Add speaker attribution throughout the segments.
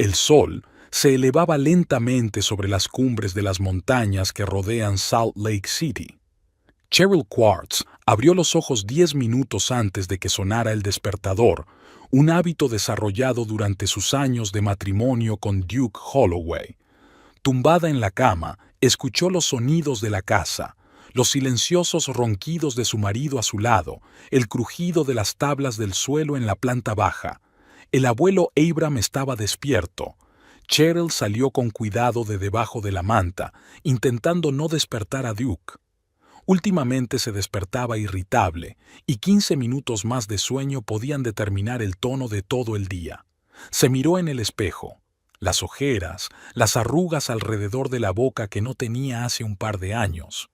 Speaker 1: El sol se elevaba lentamente sobre las cumbres de las montañas que rodean Salt Lake City. Cheryl Quartz abrió los ojos 10 minutos antes de que sonara el despertador, un hábito desarrollado durante sus años de matrimonio con Duke Holloway. Tumbada en la cama, escuchó los sonidos de la casa, los silenciosos ronquidos de su marido a su lado, el crujido de las tablas del suelo en la planta baja. El abuelo Abram estaba despierto. Cheryl salió con cuidado de debajo de la manta, intentando no despertar a Duke. Últimamente se despertaba irritable, y 15 minutos más de sueño podían determinar el tono de todo el día. Se miró en el espejo. Las ojeras, las arrugas alrededor de la boca que no tenía hace un par de años.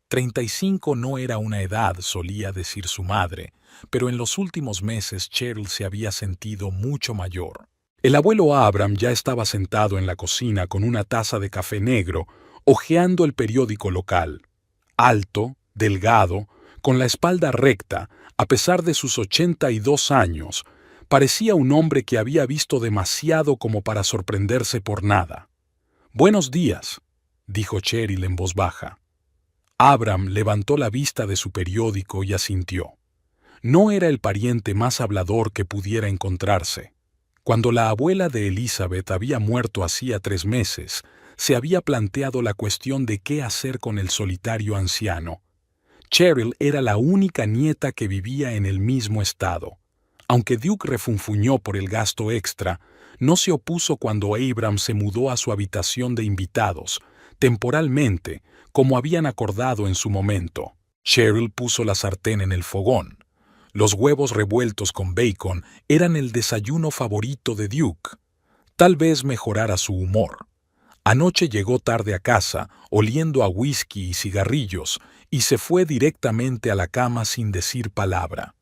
Speaker 1: 35 no era una edad, solía decir su madre, pero en los últimos meses Cheryl se había sentido mucho mayor. El abuelo Abram ya estaba sentado en la cocina con una taza de café negro, hojeando el periódico local. Alto, delgado, con la espalda recta, a pesar de sus 82 años, parecía un hombre que había visto demasiado como para sorprenderse por nada. «Buenos días», dijo Cheryl en voz baja. Abram levantó la vista de su periódico y asintió. No era el pariente más hablador que pudiera encontrarse. Cuando la abuela de Elizabeth había muerto hacía 3 meses, se había planteado la cuestión de qué hacer con el solitario anciano. Cheryl era la única nieta que vivía en el mismo estado. Aunque Duke refunfuñó por el gasto extra, no se opuso cuando Abram se mudó a su habitación de invitados, temporalmente, como habían acordado en su momento. Cheryl puso la sartén en el fogón. Los huevos revueltos con bacon eran el desayuno favorito de Duke. Tal vez mejorara su humor. Anoche llegó tarde a casa, oliendo a whisky y cigarrillos, y se fue directamente a la cama sin decir palabra.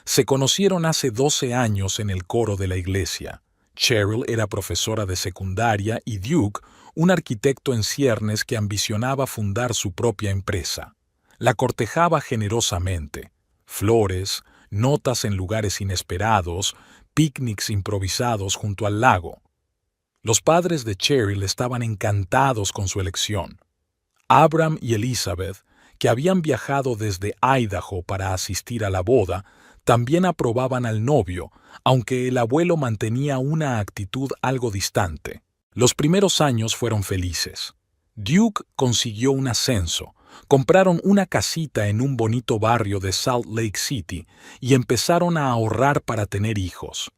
Speaker 1: Se conocieron hace 12 años en el coro de la iglesia. Cheryl era profesora de secundaria y Duke, un arquitecto en ciernes que ambicionaba fundar su propia empresa. La cortejaba generosamente. Flores, notas en lugares inesperados, picnics improvisados junto al lago. Los padres de Cheryl estaban encantados con su elección. Abram y Elizabeth, que habían viajado desde Idaho para asistir a la boda, también aprobaban al novio, aunque el abuelo mantenía una actitud algo distante. Los primeros años fueron felices. Duke consiguió un ascenso, compraron una casita en un bonito barrio de Salt Lake City y empezaron a ahorrar para tener hijos.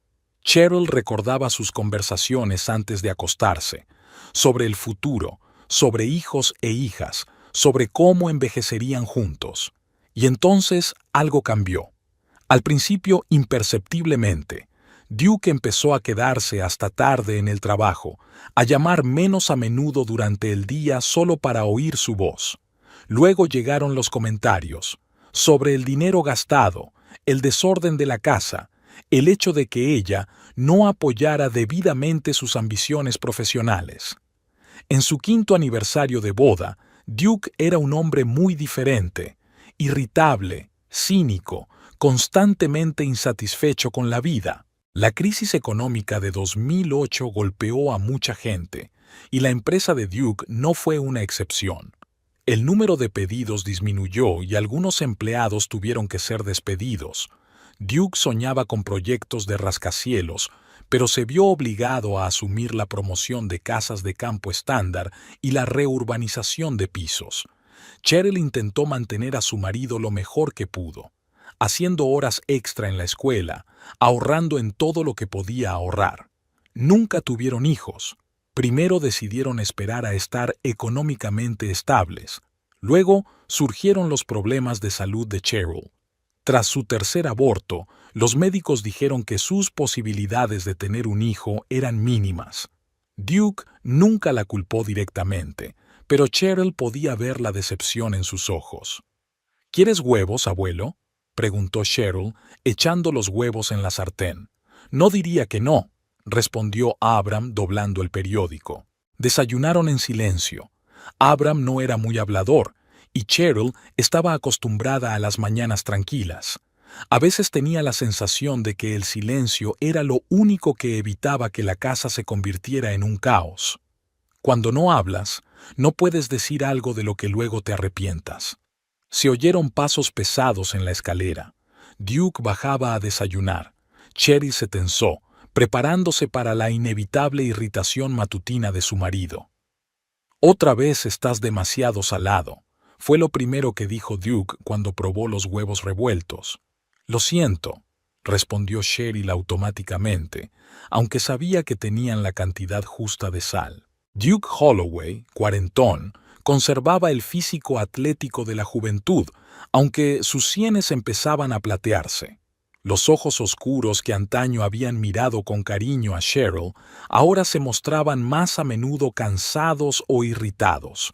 Speaker 1: Cheryl recordaba sus conversaciones antes de acostarse, sobre el futuro, sobre hijos e hijas, sobre cómo envejecerían juntos. Y entonces algo cambió. Al principio imperceptiblemente. Duke empezó a quedarse hasta tarde en el trabajo, a llamar menos a menudo durante el día solo para oír su voz. Luego llegaron los comentarios sobre el dinero gastado, el desorden de la casa, el hecho de que ella no apoyara debidamente sus ambiciones profesionales. En su 5º aniversario de boda, Duke era un hombre muy diferente, irritable, cínico, constantemente insatisfecho con la vida. La crisis económica de 2008 golpeó a mucha gente, y la empresa de Duke no fue una excepción. El número de pedidos disminuyó y algunos empleados tuvieron que ser despedidos. Duke soñaba con proyectos de rascacielos, pero se vio obligado a asumir la promoción de casas de campo estándar y la reurbanización de pisos. Cheryl intentó mantener a su marido lo mejor que pudo, haciendo horas extra en la escuela, ahorrando en todo lo que podía ahorrar. Nunca tuvieron hijos. Primero decidieron esperar a estar económicamente estables. Luego surgieron los problemas de salud de Cheryl. Tras su tercer aborto, los médicos dijeron que sus posibilidades de tener un hijo eran mínimas. Duke nunca la culpó directamente, pero Cheryl podía ver la decepción en sus ojos. ¿Quieres huevos, abuelo?, preguntó Cheryl, echando los huevos en la sartén. No diría que no, respondió Abram doblando el periódico. Desayunaron en silencio. Abram no era muy hablador, y Cheryl estaba acostumbrada a las mañanas tranquilas. A veces tenía la sensación de que el silencio era lo único que evitaba que la casa se convirtiera en un caos. Cuando no hablas, no puedes decir algo de lo que luego te arrepientas. Se oyeron pasos pesados en la escalera. Duke bajaba a desayunar. Cheryl se tensó, preparándose para la inevitable irritación matutina de su marido. «Otra vez estás demasiado salado», fue lo primero que dijo Duke cuando probó los huevos revueltos. «Lo siento», respondió Cheryl automáticamente, aunque sabía que tenían la cantidad justa de sal. Duke Holloway, cuarentón, conservaba el físico atlético de la juventud, aunque sus sienes empezaban a platearse. Los ojos oscuros que antaño habían mirado con cariño a Cheryl, ahora se mostraban más a menudo cansados o irritados.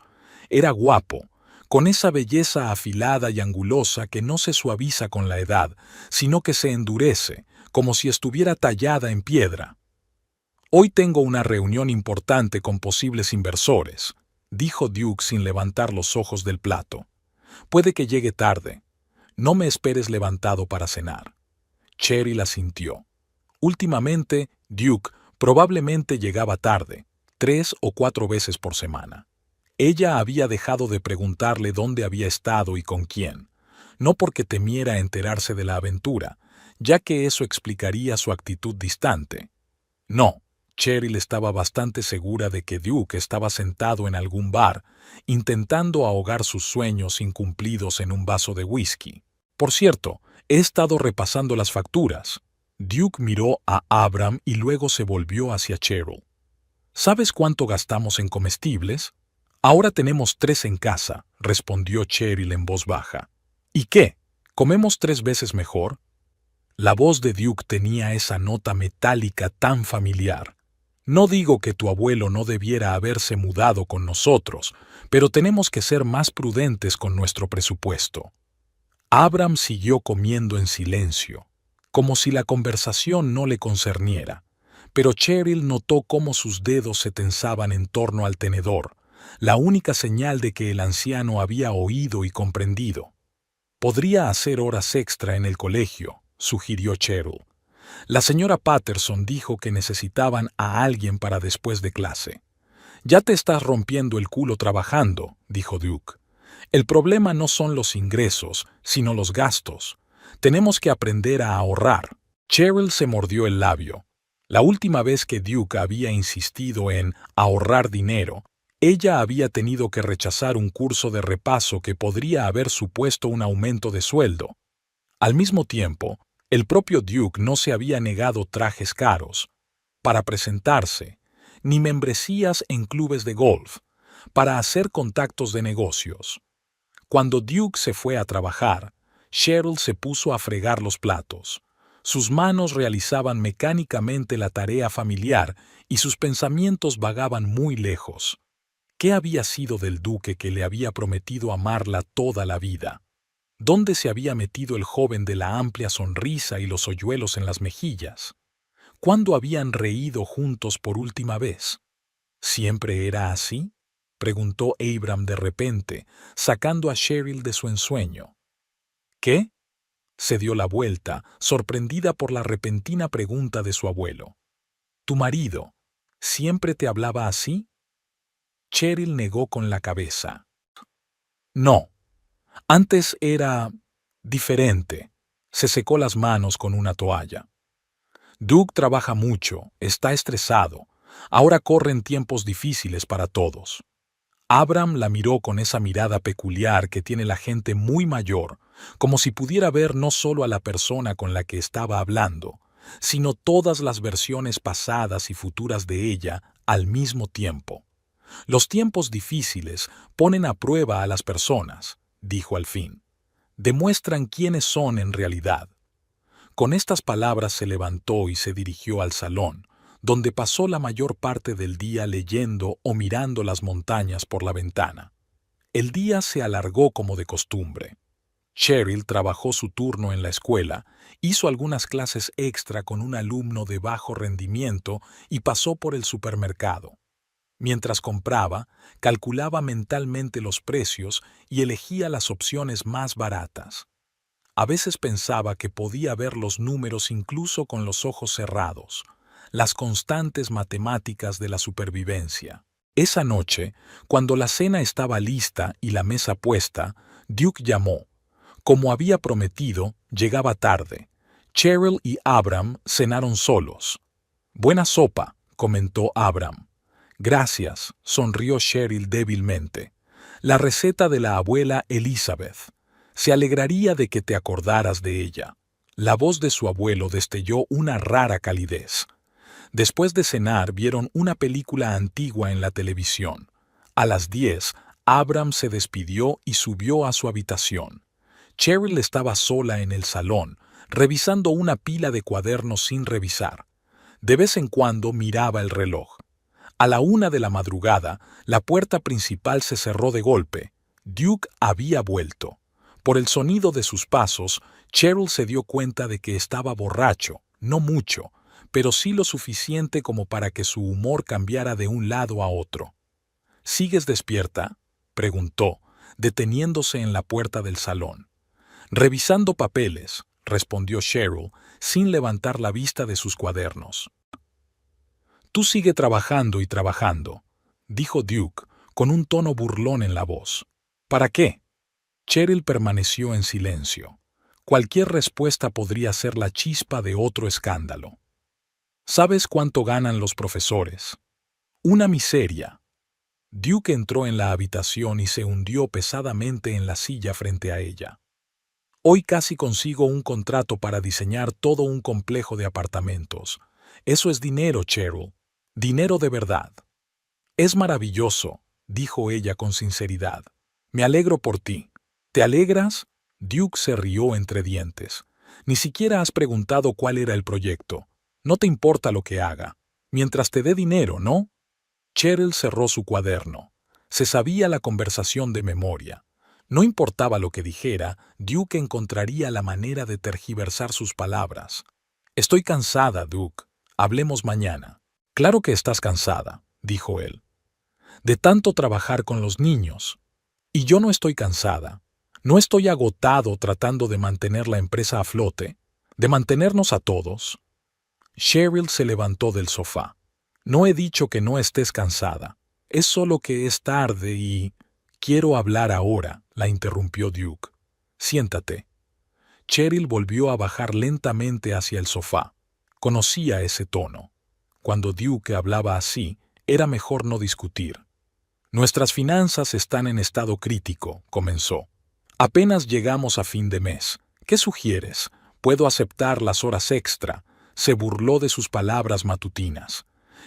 Speaker 1: Era guapo, con esa belleza afilada y angulosa que no se suaviza con la edad, sino que se endurece, como si estuviera tallada en piedra. «Hoy tengo una reunión importante con posibles inversores», dijo Duke sin levantar los ojos del plato. «Puede que llegue tarde. No me esperes levantado para cenar». Cheryl asintió. Últimamente, Duke probablemente llegaba tarde, 3 o 4 veces por semana. Ella había dejado de preguntarle dónde había estado y con quién, no porque temiera enterarse de la aventura, ya que eso explicaría su actitud distante. No, Cheryl estaba bastante segura de que Duke estaba sentado en algún bar, intentando ahogar sus sueños incumplidos en un vaso de whisky. «Por cierto, he estado repasando las facturas». Duke miró a Abram y luego se volvió hacia Cheryl. «¿Sabes cuánto gastamos en comestibles?» «Ahora tenemos 3 en casa», respondió Cheryl en voz baja. «¿Y qué? ¿Comemos 3 veces mejor?» La voz de Duke tenía esa nota metálica tan familiar. «No digo que tu abuelo no debiera haberse mudado con nosotros, pero tenemos que ser más prudentes con nuestro presupuesto». Abram siguió comiendo en silencio, como si la conversación no le concerniera, pero Cheryl notó cómo sus dedos se tensaban en torno al tenedor, la única señal de que el anciano había oído y comprendido. «Podría hacer horas extra en el colegio», sugirió Cheryl. «La señora Patterson dijo que necesitaban a alguien para después de clase». «Ya te estás rompiendo el culo trabajando», dijo Duke. «El problema no son los ingresos, sino los gastos. Tenemos que aprender a ahorrar». Cheryl se mordió el labio. La última vez que Duke había insistido en ahorrar dinero, ella había tenido que rechazar un curso de repaso que podría haber supuesto un aumento de sueldo. Al mismo tiempo, el propio Duke no se había negado trajes caros para presentarse, ni membresías en clubes de golf, para hacer contactos de negocios. Cuando Duke se fue a trabajar, Cheryl se puso a fregar los platos. Sus manos realizaban mecánicamente la tarea familiar y sus pensamientos vagaban muy lejos. ¿Qué había sido del duque que le había prometido amarla toda la vida? ¿Dónde se había metido el joven de la amplia sonrisa y los hoyuelos en las mejillas? ¿Cuándo habían reído juntos por última vez? ¿Siempre era así?, preguntó Abram de repente, sacando a Cheryl de su ensueño. ¿Qué? Se dio la vuelta, sorprendida por la repentina pregunta de su abuelo. ¿Tu marido siempre te hablaba así? Cheryl negó con la cabeza. No. Antes era diferente. Se secó las manos con una toalla. Duke trabaja mucho, está estresado. Ahora corren tiempos difíciles para todos. Abram la miró con esa mirada peculiar que tiene la gente muy mayor, como si pudiera ver no solo a la persona con la que estaba hablando, sino todas las versiones pasadas y futuras de ella al mismo tiempo. Los tiempos difíciles ponen a prueba a las personas, dijo al fin. Demuestran quiénes son en realidad. Con estas palabras se levantó y se dirigió al salón, donde pasó la mayor parte del día leyendo o mirando las montañas por la ventana. El día se alargó como de costumbre. Cheryl trabajó su turno en la escuela, hizo algunas clases extra con un alumno de bajo rendimiento y pasó por el supermercado. Mientras compraba, calculaba mentalmente los precios y elegía las opciones más baratas. A veces pensaba que podía ver los números incluso con los ojos cerrados, las constantes matemáticas de la supervivencia. Esa noche, cuando la cena estaba lista y la mesa puesta, Duke llamó. Como había prometido, llegaba tarde. Cheryl y Abram cenaron solos. «Buena sopa», comentó Abram. «Gracias», sonrió Cheryl débilmente. «La receta de la abuela Elizabeth. Se alegraría de que te acordaras de ella». La voz de su abuelo destelló una rara calidez. Después de cenar, vieron una película antigua en la televisión. A las 10, Abram se despidió y subió a su habitación. Cheryl estaba sola en el salón, revisando una pila de cuadernos sin revisar. De vez en cuando miraba el reloj. A la 1 de la madrugada, la puerta principal se cerró de golpe. Duke había vuelto. Por el sonido de sus pasos, Cheryl se dio cuenta de que estaba borracho, no mucho, pero sí lo suficiente como para que su humor cambiara de un lado a otro. «¿Sigues despierta?», preguntó, deteniéndose en la puerta del salón. «Revisando papeles», respondió Cheryl, sin levantar la vista de sus cuadernos. «Tú sigue trabajando y trabajando», dijo Duke, con un tono burlón en la voz. «¿Para qué?». Cheryl permaneció en silencio. Cualquier respuesta podría ser la chispa de otro escándalo. «¿Sabes cuánto ganan los profesores?». «Una miseria». Duke entró en la habitación y se hundió pesadamente en la silla frente a ella. «Hoy casi consigo un contrato para diseñar todo un complejo de apartamentos. Eso es dinero, Cheryl. Dinero de verdad». «Es maravilloso», dijo ella con sinceridad. «Me alegro por ti». «¿Te alegras?». Duke se rió entre dientes. «Ni siquiera has preguntado cuál era el proyecto. No te importa lo que haga. Mientras te dé dinero, ¿no?». Cheryl cerró su cuaderno. Se sabía la conversación de memoria. No importaba lo que dijera, Duke encontraría la manera de tergiversar sus palabras. «Estoy cansada, Duke. Hablemos mañana». «Claro que estás cansada», dijo él. «De tanto trabajar con los niños. Y yo no estoy cansada. No estoy agotado tratando de mantener la empresa a flote, de mantenernos a todos». Cheryl se levantó del sofá. «No he dicho que no estés cansada. Es solo que es tarde y...». «Quiero hablar ahora», la interrumpió Duke. «Siéntate». Cheryl volvió a bajar lentamente hacia el sofá. Conocía ese tono. Cuando Duke hablaba así, era mejor no discutir. «Nuestras finanzas están en estado crítico», comenzó. «Apenas llegamos a fin de mes. ¿Qué sugieres? Puedo aceptar las horas extra». Se burló de sus palabras matutinas.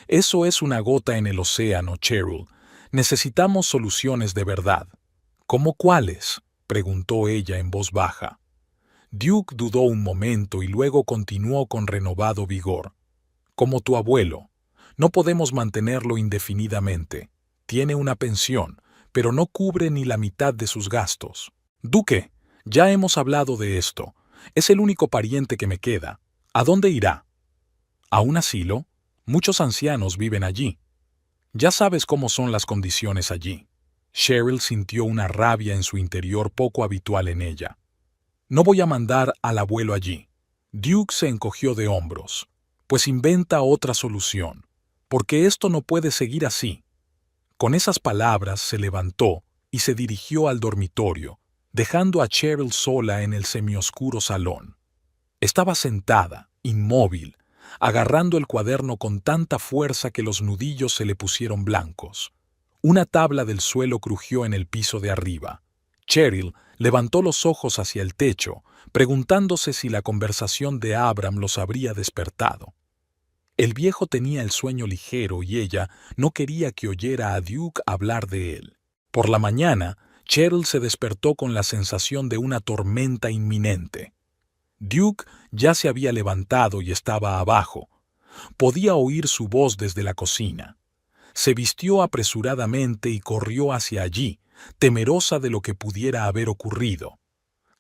Speaker 1: «Eso es una gota en el océano, Cheryl. Necesitamos soluciones de verdad». «¿Cómo cuáles?», preguntó ella en voz baja. Duke dudó un momento y luego continuó con renovado vigor. «Como tu abuelo. No podemos mantenerlo indefinidamente. Tiene una pensión, pero no cubre ni la mitad de sus gastos». «Duque, ya hemos hablado de esto. Es el único pariente que me queda. ¿A dónde irá?». «¿A un asilo? Muchos ancianos viven allí. Ya sabes cómo son las condiciones allí». Cheryl sintió una rabia en su interior poco habitual en ella. «No voy a mandar al abuelo allí». Duke se encogió de hombros. «Pues inventa otra solución, porque esto no puede seguir así». Con esas palabras se levantó y se dirigió al dormitorio, dejando a Cheryl sola en el semioscuro salón. Estaba sentada, inmóvil, agarrando el cuaderno con tanta fuerza que los nudillos se le pusieron blancos. Una tabla del suelo crujió en el piso de arriba. Cheryl levantó los ojos hacia el techo, preguntándose si la conversación de Abram los habría despertado. El viejo tenía el sueño ligero y ella no quería que oyera a Duke hablar de él. Por la mañana, Cheryl se despertó con la sensación de una tormenta inminente. Duke ya se había levantado y estaba abajo. Podía oír su voz desde la cocina. Se vistió apresuradamente y corrió hacia allí, temerosa de lo que pudiera haber ocurrido.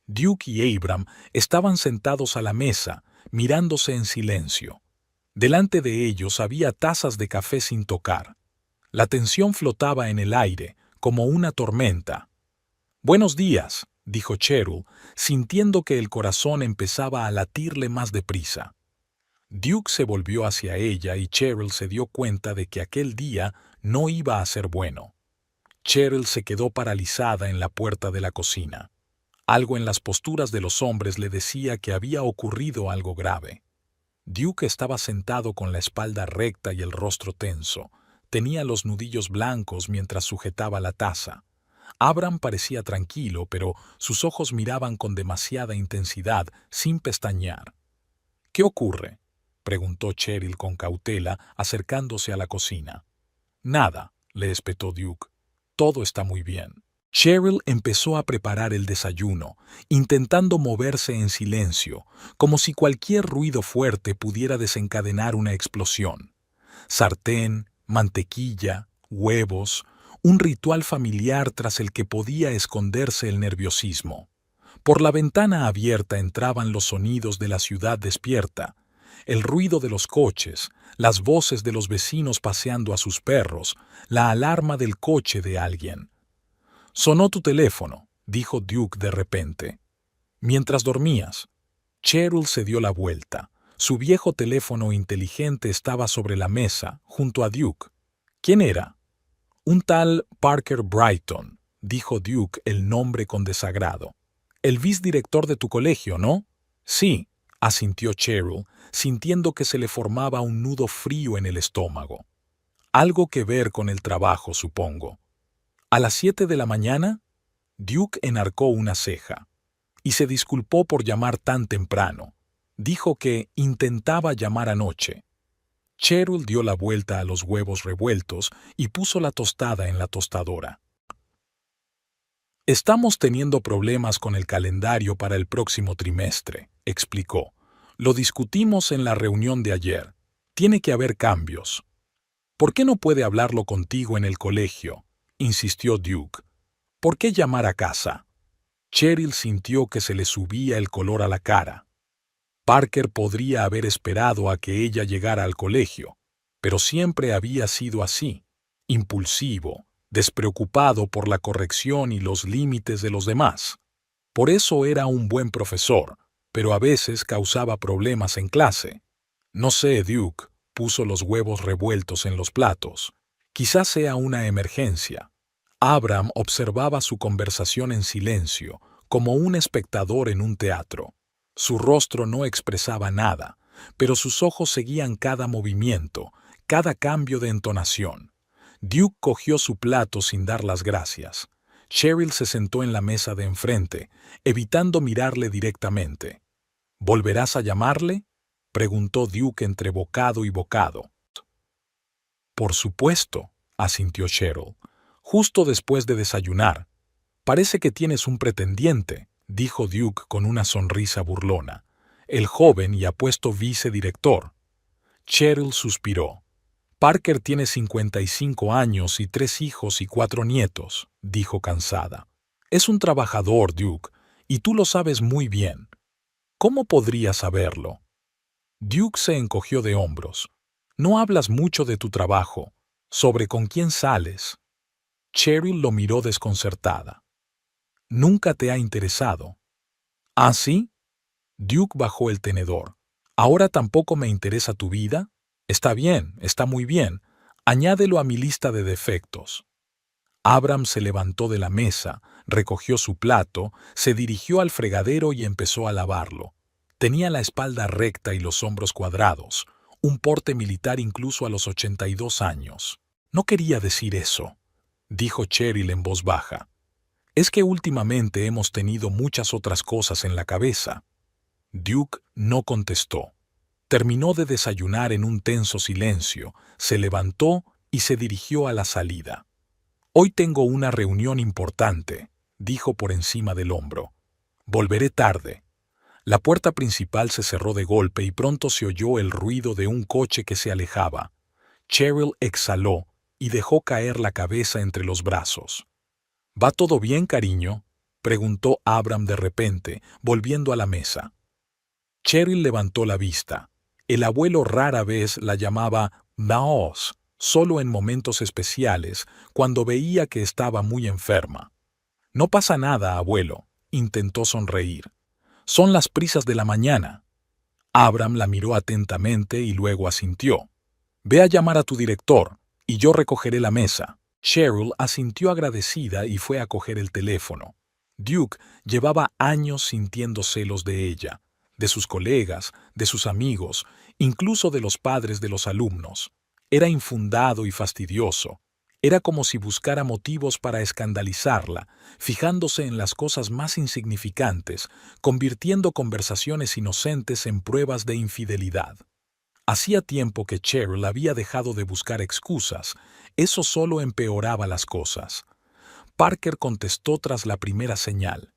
Speaker 1: Duke y Abram estaban sentados a la mesa, mirándose en silencio. Delante de ellos había tazas de café sin tocar. La tensión flotaba en el aire, como una tormenta. «Buenos días», dijo Cheryl, sintiendo que el corazón empezaba a latirle más deprisa. Duke se volvió hacia ella y Cheryl se dio cuenta de que aquel día no iba a ser bueno. Cheryl se quedó paralizada en la puerta de la cocina. Algo en las posturas de los hombres le decía que había ocurrido algo grave. Duke estaba sentado con la espalda recta y el rostro tenso. Tenía los nudillos blancos mientras sujetaba la taza. Abram parecía tranquilo, pero sus ojos miraban con demasiada intensidad, sin pestañear. «¿Qué ocurre?», preguntó Cheryl con cautela, acercándose a la cocina. «Nada», le espetó Duke. «Todo está muy bien». Cheryl empezó a preparar el desayuno, intentando moverse en silencio, como si cualquier ruido fuerte pudiera desencadenar una explosión. Sartén, mantequilla, huevos, un ritual familiar tras el que podía esconderse el nerviosismo. Por la ventana abierta entraban los sonidos de la ciudad despierta, el ruido de los coches, las voces de los vecinos paseando a sus perros, la alarma del coche de alguien. «Sonó tu teléfono», dijo Duke de repente. «Mientras dormías». Cheryl se dio la vuelta. Su viejo teléfono inteligente estaba sobre la mesa, junto a Duke. «¿Quién era?» «Un tal Parker Brighton», dijo Duke el nombre con desagrado. «El vicedirector de tu colegio, ¿no?» «Sí», asintió Cheryl, sintiendo que se le formaba un nudo frío en el estómago. «Algo que ver con el trabajo, supongo». «¿A las 7 de la mañana?» Duke enarcó una ceja. Y se disculpó por llamar tan temprano. Dijo que intentaba llamar anoche. Cheryl dio la vuelta a los huevos revueltos y puso la tostada en la tostadora. «Estamos teniendo problemas con el calendario para el próximo trimestre», explicó. «Lo discutimos en la reunión de ayer. Tiene que haber cambios». «¿Por qué no puede hablarlo contigo en el colegio?», insistió Duke. «¿Por qué llamar a casa?». Cheryl sintió que se le subía el color a la cara. Parker podría haber esperado a que ella llegara al colegio, pero siempre había sido así, impulsivo, despreocupado por la corrección y los límites de los demás. Por eso era un buen profesor, pero a veces causaba problemas en clase. «No sé, Duke», puso los huevos revueltos en los platos. «Quizás sea una emergencia». Abram observaba su conversación en silencio, como un espectador en un teatro. Su rostro no expresaba nada, pero sus ojos seguían cada movimiento, cada cambio de entonación. Duke cogió su plato sin dar las gracias. Cheryl se sentó en la mesa de enfrente, evitando mirarle directamente. «¿Volverás a llamarle?», preguntó Duke entre bocado y bocado. «Por supuesto», asintió Cheryl. «Justo después de desayunar. Parece que tienes un pretendiente», dijo Duke con una sonrisa burlona. «El joven y apuesto vicedirector». Cheryl suspiró. «Parker tiene 55 años y 3 hijos y 4 nietos», dijo cansada. «Es un trabajador, Duke, y tú lo sabes muy bien. ¿Cómo podría saberlo?». Duke se encogió de hombros. «No hablas mucho de tu trabajo, sobre con quién sales». Cheryl lo miró desconcertada. «¿Nunca te ha interesado?». «¿Ah, sí?». Duke bajó el tenedor. «¿Ahora tampoco me interesa tu vida? Está bien, está muy bien. Añádelo a mi lista de defectos». Abram se levantó de la mesa, recogió su plato, se dirigió al fregadero y empezó a lavarlo. Tenía la espalda recta y los hombros cuadrados, un porte militar incluso a los 82 años. «No quería decir eso», dijo Cheryl en voz baja. «Es que últimamente hemos tenido muchas otras cosas en la cabeza». Duke no contestó. Terminó de desayunar en un tenso silencio, se levantó y se dirigió a la salida. «Hoy tengo una reunión importante», dijo por encima del hombro. «Volveré tarde». La puerta principal se cerró de golpe y pronto se oyó el ruido de un coche que se alejaba. Cheryl exhaló y dejó caer la cabeza entre los brazos. «¿Va todo bien, cariño?», preguntó Abram de repente, volviendo a la mesa. Cheryl levantó la vista. El abuelo rara vez la llamaba Maos, solo en momentos especiales, cuando veía que estaba muy enferma. «No pasa nada, abuelo», intentó sonreír. Son las prisas de la mañana. Abram la miró atentamente y luego asintió. Ve a llamar a tu director, y yo recogeré la mesa. Cheryl asintió agradecida y fue a coger el teléfono. Duke llevaba años sintiendo celos de ella, de sus colegas, de sus amigos, incluso de los padres de los alumnos. Era infundado y fastidioso. Era como si buscara motivos para escandalizarla, fijándose en las cosas más insignificantes, convirtiendo conversaciones inocentes en pruebas de infidelidad. Hacía tiempo que Cheryl había dejado de buscar excusas. Eso solo empeoraba las cosas. Parker contestó tras la primera señal.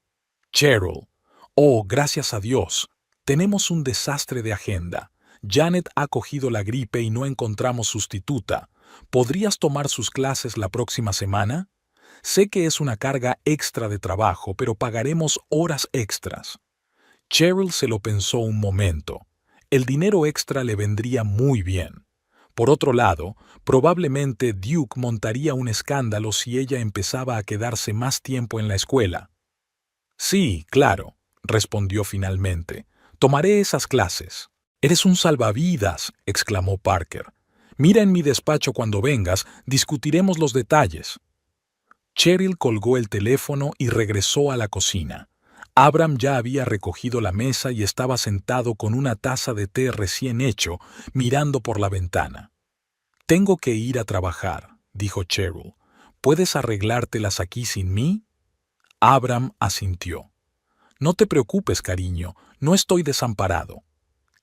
Speaker 1: Cheryl, oh, gracias a Dios, tenemos un desastre de agenda. Janet ha cogido la gripe y no encontramos sustituta. ¿Podrías tomar sus clases la próxima semana? Sé que es una carga extra de trabajo, pero pagaremos horas extras. Cheryl se lo pensó un momento. El dinero extra le vendría muy bien. Por otro lado, probablemente Duke montaría un escándalo si ella empezaba a quedarse más tiempo en la escuela. Sí, claro, respondió finalmente. Tomaré esas clases. Eres un salvavidas, exclamó Parker. Mira en mi despacho cuando vengas, discutiremos los detalles. Cheryl colgó el teléfono y regresó a la cocina. Abram ya había recogido la mesa y estaba sentado con una taza de té recién hecho, mirando por la ventana. Tengo que ir a trabajar, dijo Cheryl. ¿Puedes arreglártelas aquí sin mí? Abram asintió. No te preocupes, cariño, no estoy desamparado.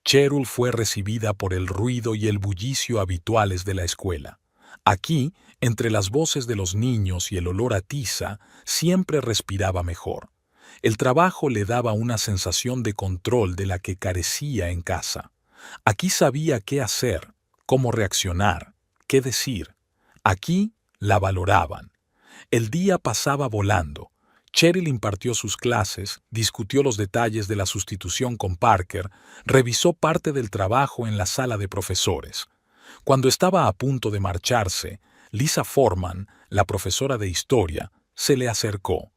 Speaker 1: Cheryl fue recibida por el ruido y el bullicio habituales de la escuela. Aquí, entre las voces de los niños y el olor a tiza, siempre respiraba mejor. El trabajo le daba una sensación de control de la que carecía en casa. Aquí sabía qué hacer, cómo reaccionar, qué decir. Aquí la valoraban. El día pasaba volando. Cheryl impartió sus clases, discutió los detalles de la sustitución con Parker, revisó parte del trabajo en la sala de profesores. Cuando estaba a punto de marcharse, Lisa Forman, la profesora de historia, se le acercó.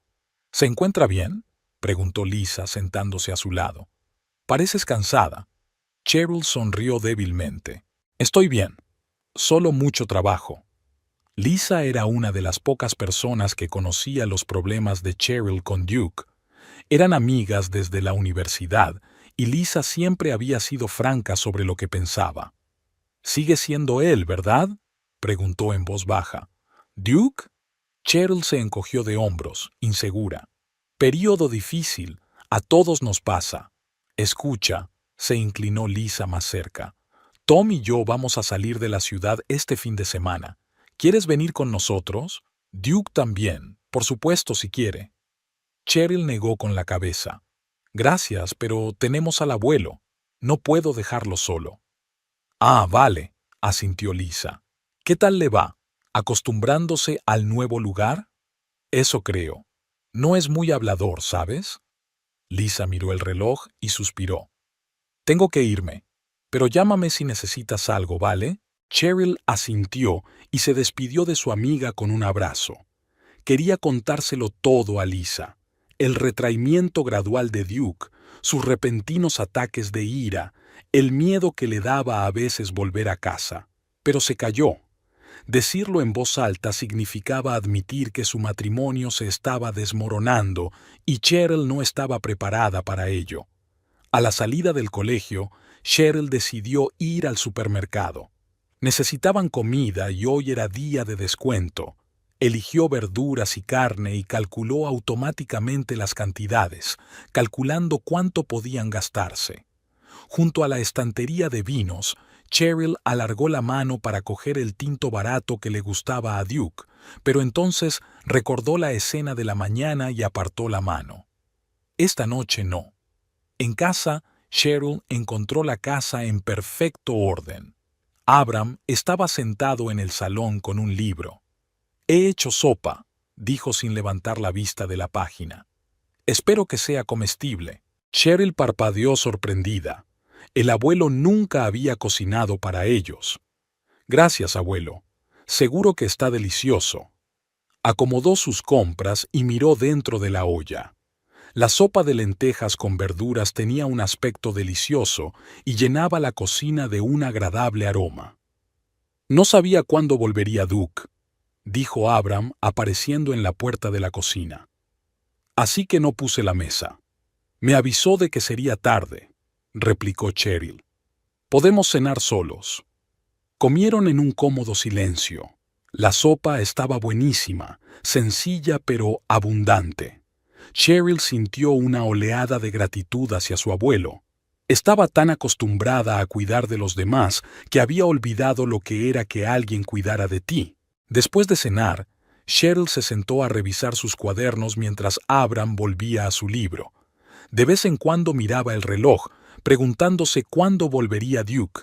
Speaker 1: ¿Se encuentra bien?, preguntó Lisa sentándose a su lado. Pareces cansada. Cheryl sonrió débilmente. Estoy bien. Solo mucho trabajo. Lisa era una de las pocas personas que conocía los problemas de Cheryl con Duke. Eran amigas desde la universidad y Lisa siempre había sido franca sobre lo que pensaba. «Sigue siendo él, ¿verdad?», preguntó en voz baja. «¿Duke?». Cheryl se encogió de hombros, insegura. «Período difícil. A todos nos pasa». «Escucha», se inclinó Lisa más cerca. «Tom y yo vamos a salir de la ciudad este fin de semana. ¿Quieres venir con nosotros? Duke también, por supuesto si quiere». Cheryl negó con la cabeza. «Gracias, pero tenemos al abuelo. No puedo dejarlo solo». «Ah, vale», asintió Lisa. «¿Qué tal le va? ¿Acostumbrándose al nuevo lugar?» «Eso creo. No es muy hablador, ¿sabes?». Lisa miró el reloj y suspiró. «Tengo que irme, pero llámame si necesitas algo, ¿vale?». Cheryl asintió y se despidió de su amiga con un abrazo. Quería contárselo todo a Lisa. El retraimiento gradual de Duke, sus repentinos ataques de ira, el miedo que le daba a veces volver a casa. Pero se calló. Decirlo en voz alta significaba admitir que su matrimonio se estaba desmoronando y Cheryl no estaba preparada para ello. A la salida del colegio, Cheryl decidió ir al supermercado. Necesitaban comida y hoy era día de descuento. Eligió verduras y carne y calculó automáticamente las cantidades, calculando cuánto podían gastarse. Junto a la estantería de vinos, Cheryl alargó la mano para coger el tinto barato que le gustaba a Duke, pero entonces recordó la escena de la mañana y apartó la mano. Esta noche no. En casa, Cheryl encontró la casa en perfecto orden. Abram estaba sentado en el salón con un libro. «He hecho sopa», dijo sin levantar la vista de la página. «Espero que sea comestible». Cheryl parpadeó sorprendida. El abuelo nunca había cocinado para ellos. «Gracias, abuelo. Seguro que está delicioso». Acomodó sus compras y miró dentro de la olla. La sopa de lentejas con verduras tenía un aspecto delicioso y llenaba la cocina de un agradable aroma. No sabía cuándo volvería Duke, dijo Abram apareciendo en la puerta de la cocina. Así que no puse la mesa. Me avisó de que sería tarde, replicó Cheryl. Podemos cenar solos. Comieron en un cómodo silencio. La sopa estaba buenísima, sencilla pero abundante. Cheryl sintió una oleada de gratitud hacia su abuelo. Estaba tan acostumbrada a cuidar de los demás que había olvidado lo que era que alguien cuidara de ti. Después de cenar, Cheryl se sentó a revisar sus cuadernos mientras Abram volvía a su libro. De vez en cuando miraba el reloj, preguntándose cuándo volvería Duke.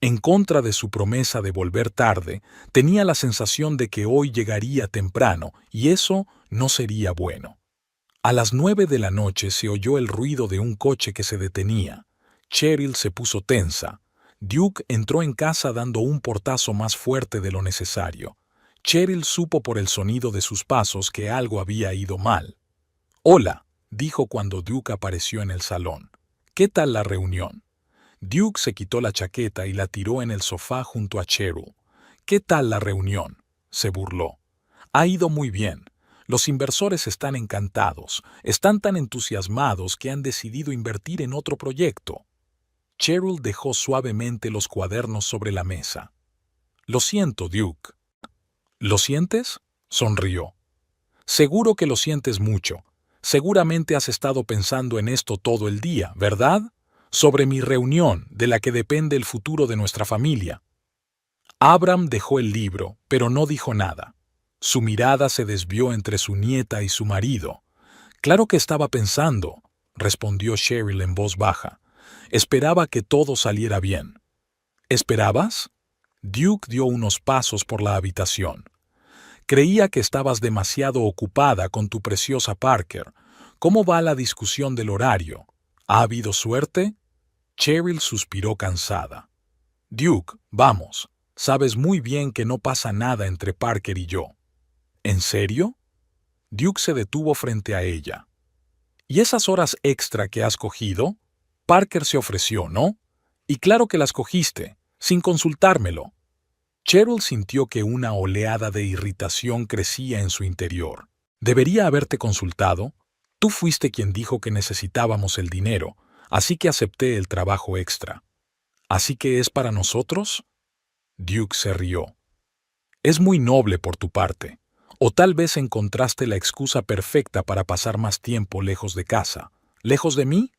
Speaker 1: En contra de su promesa de volver tarde, tenía la sensación de que hoy llegaría temprano, y eso no sería bueno. A las 9 de la noche se oyó el ruido de un coche que se detenía. Cheryl se puso tensa. Duke entró en casa dando un portazo más fuerte de lo necesario. Cheryl supo por el sonido de sus pasos que algo había ido mal. «Hola», dijo cuando Duke apareció en el salón. «¿Qué tal la reunión?» Duke se quitó la chaqueta y la tiró en el sofá junto a Cheryl. «¿Qué tal la reunión?», se burló. «Ha ido muy bien. Los inversores están encantados, están tan entusiasmados que han decidido invertir en otro proyecto». Cheryl dejó suavemente los cuadernos sobre la mesa. «Lo siento, Duke». «¿Lo sientes?», sonrió. «Seguro que lo sientes mucho. Seguramente has estado pensando en esto todo el día, ¿verdad? Sobre mi reunión, de la que depende el futuro de nuestra familia». Abram dejó el libro, pero no dijo nada. Su mirada se desvió entre su nieta y su marido. «Claro que estaba pensando», respondió Cheryl en voz baja. «Esperaba que todo saliera bien». «¿Esperabas?». Duke dio unos pasos por la habitación. «Creía que estabas demasiado ocupada con tu preciosa Parker. ¿Cómo va la discusión del horario? ¿Ha habido suerte?». Cheryl suspiró cansada. «Duke, vamos. Sabes muy bien que no pasa nada entre Parker y yo». «¿En serio?». Duke se detuvo frente a ella. «¿Y esas horas extra que has cogido? Parker se ofreció, ¿no? Y claro que las cogiste, sin consultármelo». Cheryl sintió que una oleada de irritación crecía en su interior. «¿Debería haberte consultado? Tú fuiste quien dijo que necesitábamos el dinero, así que acepté el trabajo extra». «¿Así que es para nosotros?». Duke se rió. «Es muy noble por tu parte. O tal vez encontraste la excusa perfecta para pasar más tiempo lejos de casa. ¿Lejos de mí?».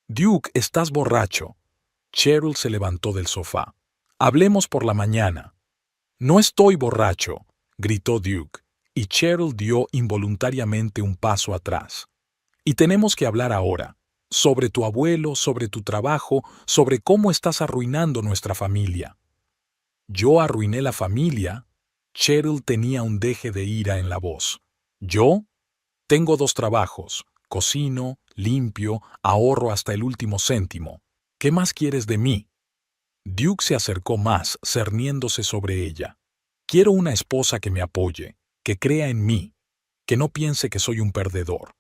Speaker 1: «Duke, estás borracho». Cheryl se levantó del sofá. «Hablemos por la mañana». «No estoy borracho», gritó Duke, y Cheryl dio involuntariamente un paso atrás. «Y tenemos que hablar ahora. Sobre tu abuelo, sobre tu trabajo, sobre cómo estás arruinando nuestra familia». «¿Yo arruiné la familia?». Cheryl tenía un deje de ira en la voz. «¿Yo? Tengo 2 trabajos. Cocino, limpio, ahorro hasta el último céntimo. ¿Qué más quieres de mí?». Duke se acercó más, cerniéndose sobre ella. «Quiero una esposa que me apoye, que crea en mí, que no piense que soy un perdedor».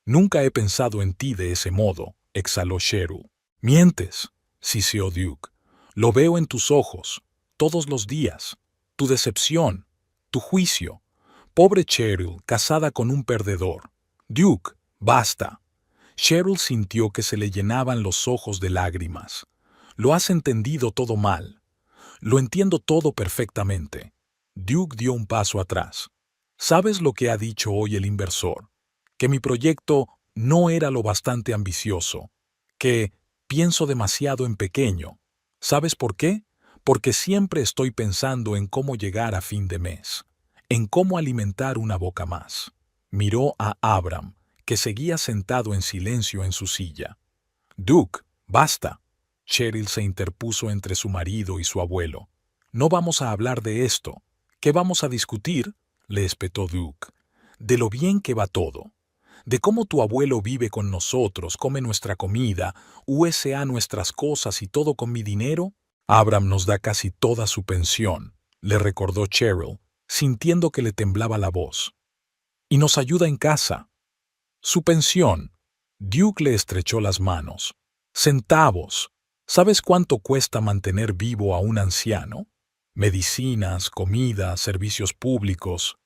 Speaker 1: «Nunca he pensado en ti de ese modo», exhaló Cheryl. «Mientes», siseó Duke. «Lo veo en tus ojos, todos los días. Tu decepción, tu juicio. Pobre Cheryl, casada con un perdedor». «Duke, basta». Cheryl sintió que se le llenaban los ojos de lágrimas. «Lo has entendido todo mal». «Lo entiendo todo perfectamente». Duke dio un paso atrás. «¿Sabes lo que ha dicho hoy el inversor? Que mi proyecto no era lo bastante ambicioso. Que pienso demasiado en pequeño. ¿Sabes por qué? Porque siempre estoy pensando en cómo llegar a fin de mes. En cómo alimentar una boca más». Miró a Abram, que seguía sentado en silencio en su silla. «Duke, basta». Cheryl se interpuso entre su marido y su abuelo. «No vamos a hablar de esto. ¿Qué vamos a discutir?», le espetó Duke. «De lo bien que va todo. De cómo tu abuelo vive con nosotros, come nuestra comida, USA nuestras cosas y todo con mi dinero». «Abram nos da casi toda su pensión», le recordó Cheryl, sintiendo que le temblaba la voz. «Y nos ayuda en casa». Su pensión. Duke le estrechó las manos. Centavos. ¿Sabes cuánto cuesta mantener vivo a un anciano? Medicinas, comida, servicios públicos.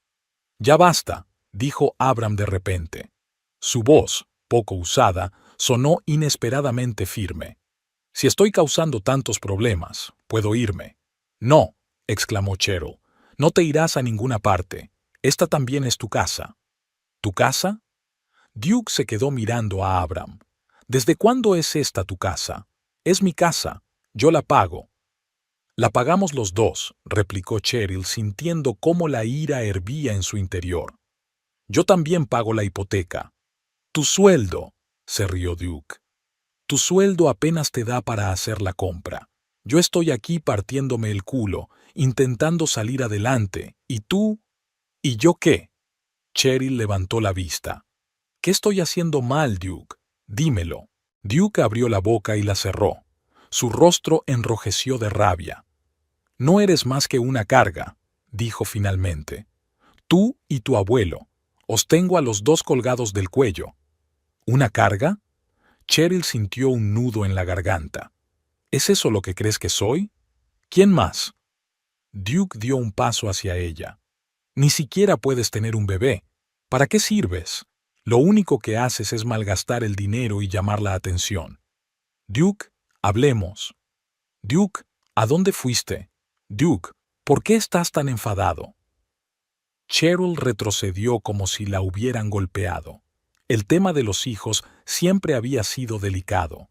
Speaker 1: Ya basta, dijo Abram de repente. Su voz, poco usada, sonó inesperadamente firme. Si estoy causando tantos problemas, ¿puedo irme? No, exclamó Cheryl. No te irás a ninguna parte. Esta también es tu casa. ¿Tu casa? Duke se quedó mirando a Abram. ¿Desde cuándo es esta tu casa? Es mi casa. Yo la pago. La pagamos los dos, replicó Cheryl, sintiendo cómo la ira hervía en su interior. Yo también pago la hipoteca. Tu sueldo, se rió Duke. Tu sueldo apenas te da para hacer la compra. Yo estoy aquí partiéndome el culo, intentando salir adelante, y tú... ¿Y yo qué? Cheryl levantó la vista. ¿Qué estoy haciendo mal, Duke? Dímelo. Duke abrió la boca y la cerró. Su rostro enrojeció de rabia. No eres más que una carga, dijo finalmente. Tú y tu abuelo. Os tengo a los dos colgados del cuello. ¿Una carga? Cheryl sintió un nudo en la garganta. ¿Es eso lo que crees que soy? ¿Quién más? Duke dio un paso hacia ella. Ni siquiera puedes tener un bebé. ¿Para qué sirves? Lo único que haces es malgastar el dinero y llamar la atención. Duke, hablemos. Duke, ¿a dónde fuiste? Duke, ¿por qué estás tan enfadado? Cheryl retrocedió como si la hubieran golpeado. El tema de los hijos siempre había sido delicado.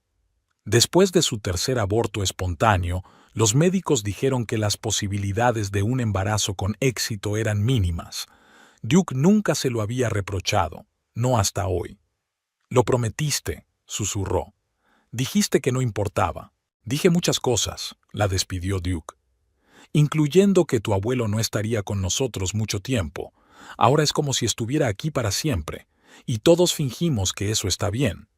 Speaker 1: Después de su tercer aborto espontáneo, los médicos dijeron que las posibilidades de un embarazo con éxito eran mínimas. Duke nunca se lo había reprochado, no hasta hoy. Lo prometiste, susurró. Dijiste que no importaba. Dije muchas cosas, la despidió Duke. Incluyendo que tu abuelo no estaría con nosotros mucho tiempo. Ahora es como si estuviera aquí para siempre, y todos fingimos que eso está bien.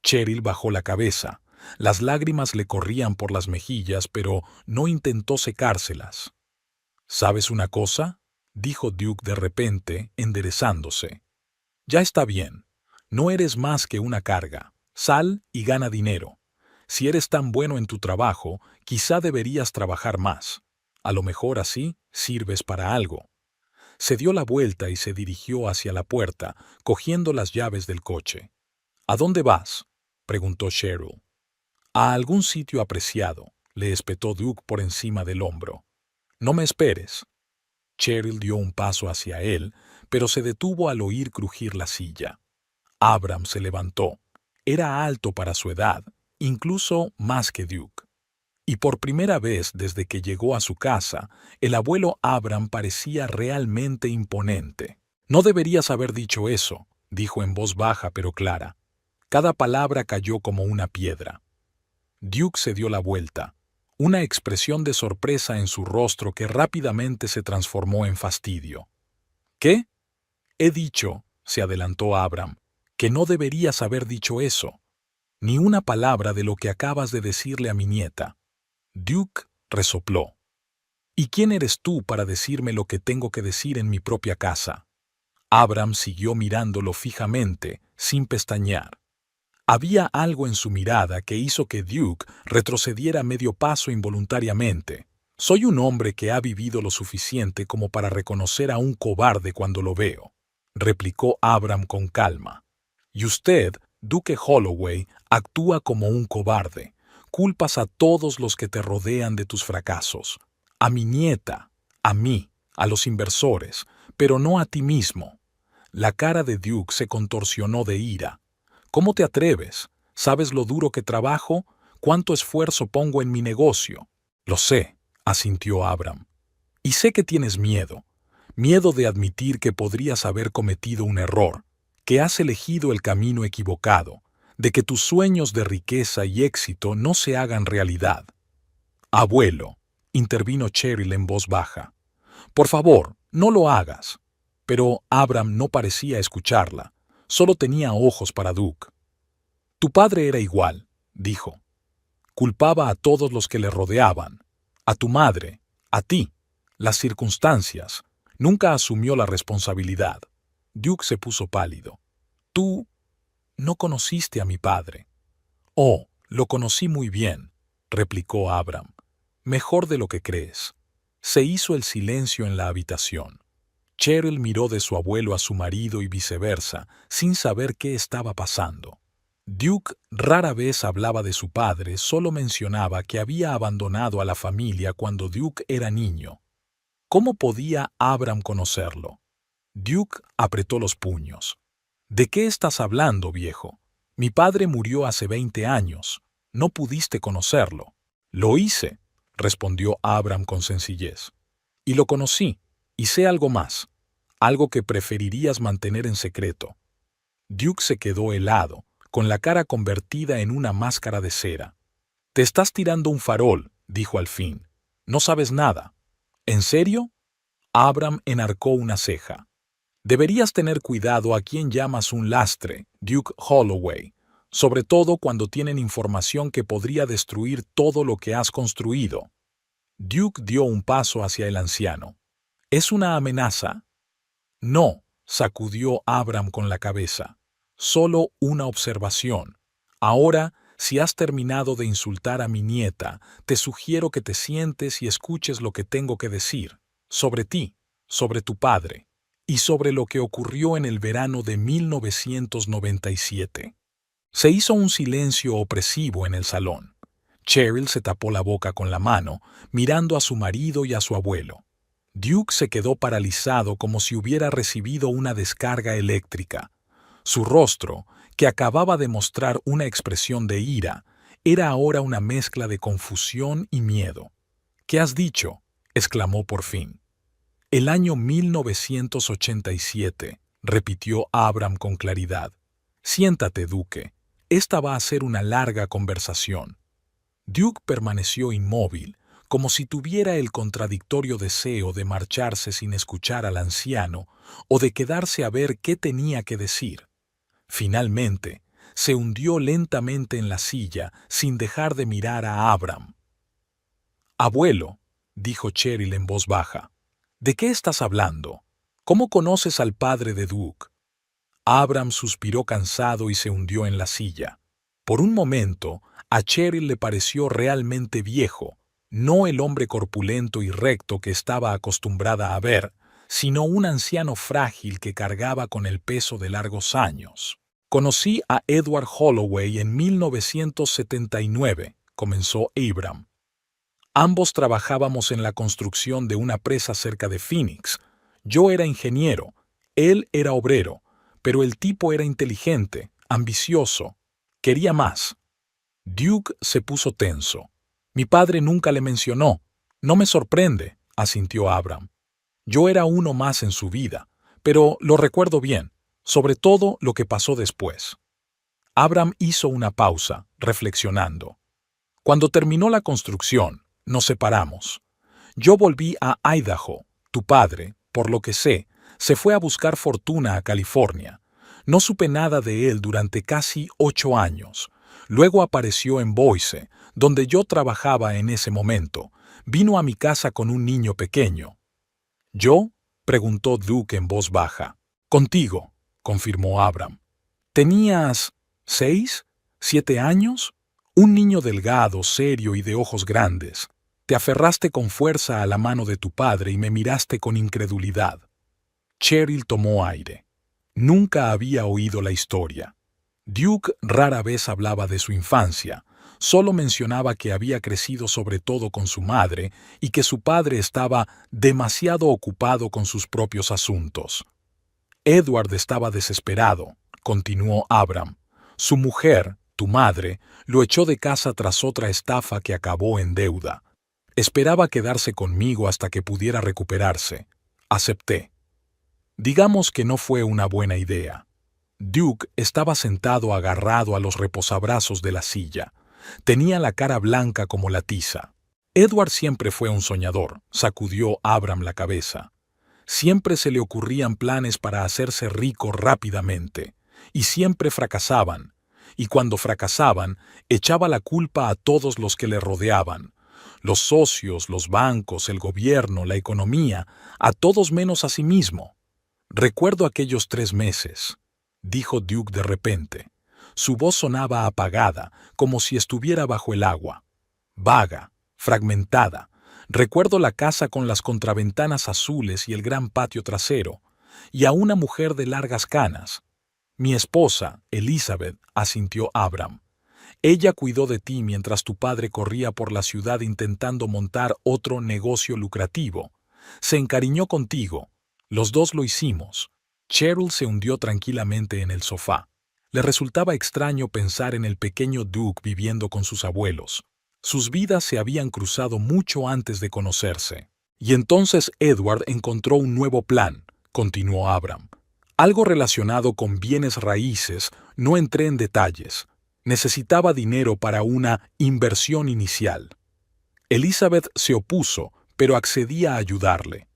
Speaker 1: Cheryl bajó la cabeza. Las lágrimas le corrían por las mejillas, pero no intentó secárselas. ¿Sabes una cosa?, dijo Duke de repente, enderezándose. Ya está bien. No eres más que una carga. Sal y gana dinero. Si eres tan bueno en tu trabajo, quizá deberías trabajar más. A lo mejor así sirves para algo. Se dio la vuelta y se dirigió hacia la puerta, cogiendo las llaves del coche. ¿A dónde vas?, preguntó Cheryl. A algún sitio apreciado, le espetó Duke por encima del hombro. No me esperes. Cheryl dio un paso hacia él, pero se detuvo al oír crujir la silla. Abram se levantó. Era alto para su edad, incluso más que Duke. Y por primera vez desde que llegó a su casa, el abuelo Abram parecía realmente imponente. No deberías haber dicho eso, dijo en voz baja pero clara. Cada palabra cayó como una piedra. Duke se dio la vuelta, una expresión de sorpresa en su rostro que rápidamente se transformó en fastidio. ¿Qué? He dicho, se adelantó Abram, que no deberías haber dicho eso. Ni una palabra de lo que acabas de decirle a mi nieta. Duke resopló. ¿Y quién eres tú para decirme lo que tengo que decir en mi propia casa? Abram siguió mirándolo fijamente, sin pestañear. Había algo en su mirada que hizo que Duke retrocediera medio paso involuntariamente. Soy un hombre que ha vivido lo suficiente como para reconocer a un cobarde cuando lo veo, replicó Abram con calma. Y usted, Duke Holloway, actúa como un cobarde. Culpas a todos los que te rodean de tus fracasos. A mi nieta, a mí, a los inversores, pero no a ti mismo. La cara de Duke se contorsionó de ira. ¿Cómo te atreves? ¿Sabes lo duro que trabajo? ¿Cuánto esfuerzo pongo en mi negocio? Lo sé, asintió Abram. Y sé que tienes miedo. Miedo de admitir que podrías haber cometido un error, que has elegido el camino equivocado, de que tus sueños de riqueza y éxito no se hagan realidad. Abuelo, intervino Cheryl en voz baja. Por favor, no lo hagas. Pero Abram no parecía escucharla. Solo tenía ojos para Duke. Tu padre era igual, dijo. Culpaba a todos los que le rodeaban. A tu madre, a ti, las circunstancias. Nunca asumió la responsabilidad. Duke se puso pálido. Tú no conociste a mi padre. Oh, lo conocí muy bien, replicó Abram. Mejor de lo que crees. Se hizo el silencio en la habitación. Cheryl miró de su abuelo a su marido y viceversa, sin saber qué estaba pasando. Duke rara vez hablaba de su padre, solo mencionaba que había abandonado a la familia cuando Duke era niño. ¿Cómo podía Abram conocerlo? Duke apretó los puños. ¿De qué estás hablando, viejo? Mi padre murió hace 20 años. No pudiste conocerlo. Lo hice, respondió Abram con sencillez. Y lo conocí, y sé algo más, algo que preferirías mantener en secreto. Duke se quedó helado, con la cara convertida en una máscara de cera. Te estás tirando un farol, dijo al fin. No sabes nada. ¿En serio? Abram enarcó una ceja. Deberías tener cuidado a quien llamas un lastre, Duke Holloway, sobre todo cuando tienen información que podría destruir todo lo que has construido. Duke dio un paso hacia el anciano. ¿Es una amenaza? No, sacudió Abram con la cabeza. Solo una observación. Ahora, si has terminado de insultar a mi nieta, te sugiero que te sientes y escuches lo que tengo que decir, sobre ti, sobre tu padre, y sobre lo que ocurrió en el verano de 1997. Se hizo un silencio opresivo en el salón. Cheryl se tapó la boca con la mano, mirando a su marido y a su abuelo. Duke se quedó paralizado como si hubiera recibido una descarga eléctrica. Su rostro, que acababa de mostrar una expresión de ira, era ahora una mezcla de confusión y miedo. ¿Qué has dicho?, exclamó por fin. El año 1987, repitió Abram con claridad. Siéntate, Duque. Esta va a ser una larga conversación. Duke permaneció inmóvil, como si tuviera el contradictorio deseo de marcharse sin escuchar al anciano o de quedarse a ver qué tenía que decir. Finalmente, se hundió lentamente en la silla sin dejar de mirar a Abram. «Abuelo», dijo Cheryl en voz baja, «¿de qué estás hablando? ¿Cómo conoces al padre de Duke?» Abram suspiró cansado y se hundió en la silla. Por un momento, a Cheryl le pareció realmente viejo, no el hombre corpulento y recto que estaba acostumbrada a ver, sino un anciano frágil que cargaba con el peso de largos años. «Conocí a Edward Holloway en 1979», comenzó Abram. «Ambos trabajábamos en la construcción de una presa cerca de Phoenix. Yo era ingeniero, él era obrero, pero el tipo era inteligente, ambicioso, quería más». Duke se puso tenso. «Mi padre nunca le mencionó. No me sorprende», asintió Abram. «Yo era uno más en su vida, pero lo recuerdo bien, sobre todo lo que pasó después». Abram hizo una pausa, reflexionando. «Cuando terminó la construcción, nos separamos. Yo volví a Idaho. Tu padre, por lo que sé, se fue a buscar fortuna a California. No supe nada de él durante casi 8 años. Luego apareció en Boise, donde yo trabajaba en ese momento. Vino a mi casa con un niño pequeño». «¿Yo?», preguntó Duke en voz baja. «Contigo», confirmó Abram. «¿Tenías 6, 7 años? Un niño delgado, serio y de ojos grandes. Te aferraste con fuerza a la mano de tu padre y me miraste con incredulidad». Cheryl tomó aire. Nunca había oído la historia. Duke rara vez hablaba de su infancia, solo mencionaba que había crecido sobre todo con su madre y que su padre estaba demasiado ocupado con sus propios asuntos. «Edward estaba desesperado», continuó Abram. «Su mujer, tu madre, lo echó de casa tras otra estafa que acabó en deuda. Esperaba quedarse conmigo hasta que pudiera recuperarse. Acepté. Digamos que no fue una buena idea». Duke estaba sentado agarrado a los reposabrazos de la silla. Tenía la cara blanca como la tiza. «Edward siempre fue un soñador», sacudió Abram la cabeza. «Siempre se le ocurrían planes para hacerse rico rápidamente, y siempre fracasaban. Y cuando fracasaban, echaba la culpa a todos los que le rodeaban. Los socios, los bancos, el gobierno, la economía, a todos menos a sí mismo. Recuerdo aquellos 3 meses», dijo Duke de repente. Su voz sonaba apagada, como si estuviera bajo el agua. Vaga, fragmentada. Recuerdo la casa con las contraventanas azules y el gran patio trasero, y a una mujer de largas canas. Mi esposa, Elizabeth, asintió Abram. Ella cuidó de ti mientras tu padre corría por la ciudad intentando montar otro negocio lucrativo. Se encariñó contigo. Los dos lo hicimos. Cheryl se hundió tranquilamente en el sofá. Le resultaba extraño pensar en el pequeño Duke viviendo con sus abuelos. Sus vidas se habían cruzado mucho antes de conocerse. Y entonces Edward encontró un nuevo plan, continuó Abram. Algo relacionado con bienes raíces, no entré en detalles. Necesitaba dinero para una inversión inicial. Elizabeth se opuso, pero accedí a ayudarle.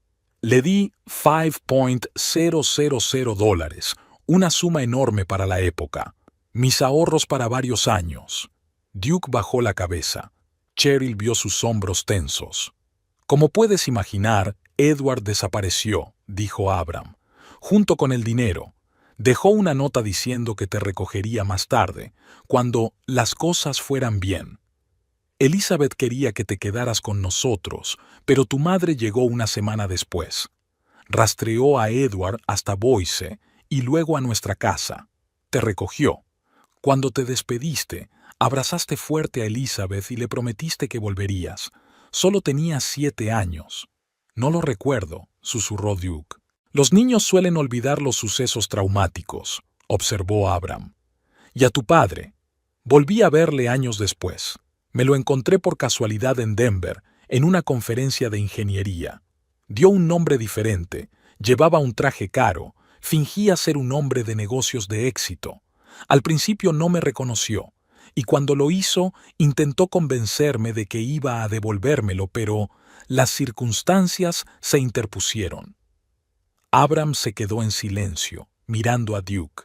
Speaker 1: Le di $5,000, una suma enorme para la época. Mis ahorros para varios años. Duke bajó la cabeza. Cheryl vio sus hombros tensos. Como puedes imaginar, Edward desapareció, dijo Abram, junto con el dinero. Dejó una nota diciendo que te recogería más tarde, cuando las cosas fueran bien. Elizabeth quería que te quedaras con nosotros, pero tu madre llegó una semana después. Rastreó a Edward hasta Boise y luego a nuestra casa. Te recogió. Cuando te despediste, abrazaste fuerte a Elizabeth y le prometiste que volverías. Solo tenías 7 años. No lo recuerdo, susurró Duke. Los niños suelen olvidar los sucesos traumáticos, observó Abram. Y a tu padre. Volví a verle años después. Me lo encontré por casualidad en Denver, en una conferencia de ingeniería. Dio un nombre diferente, llevaba un traje caro, fingía ser un hombre de negocios de éxito. Al principio no me reconoció, y cuando lo hizo, intentó convencerme de que iba a devolvérmelo, pero las circunstancias se interpusieron. Abram se quedó en silencio, mirando a Duke.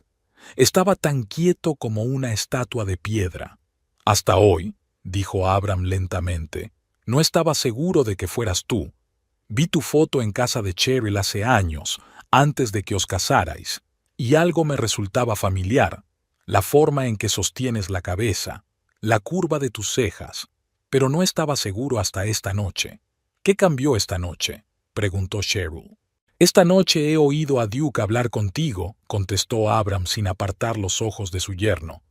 Speaker 1: Estaba tan quieto como una estatua de piedra. Hasta hoy, dijo Abram lentamente, no estaba seguro de que fueras tú. Vi tu foto en casa de Cheryl hace años, antes de que os casarais, y algo me resultaba familiar. La forma en que sostienes la cabeza, la curva de tus cejas, pero no estaba seguro hasta esta noche. ¿Qué cambió esta noche?, preguntó Cheryl. Esta noche he oído a Duke hablar contigo, contestó Abram sin apartar los ojos de su yerno.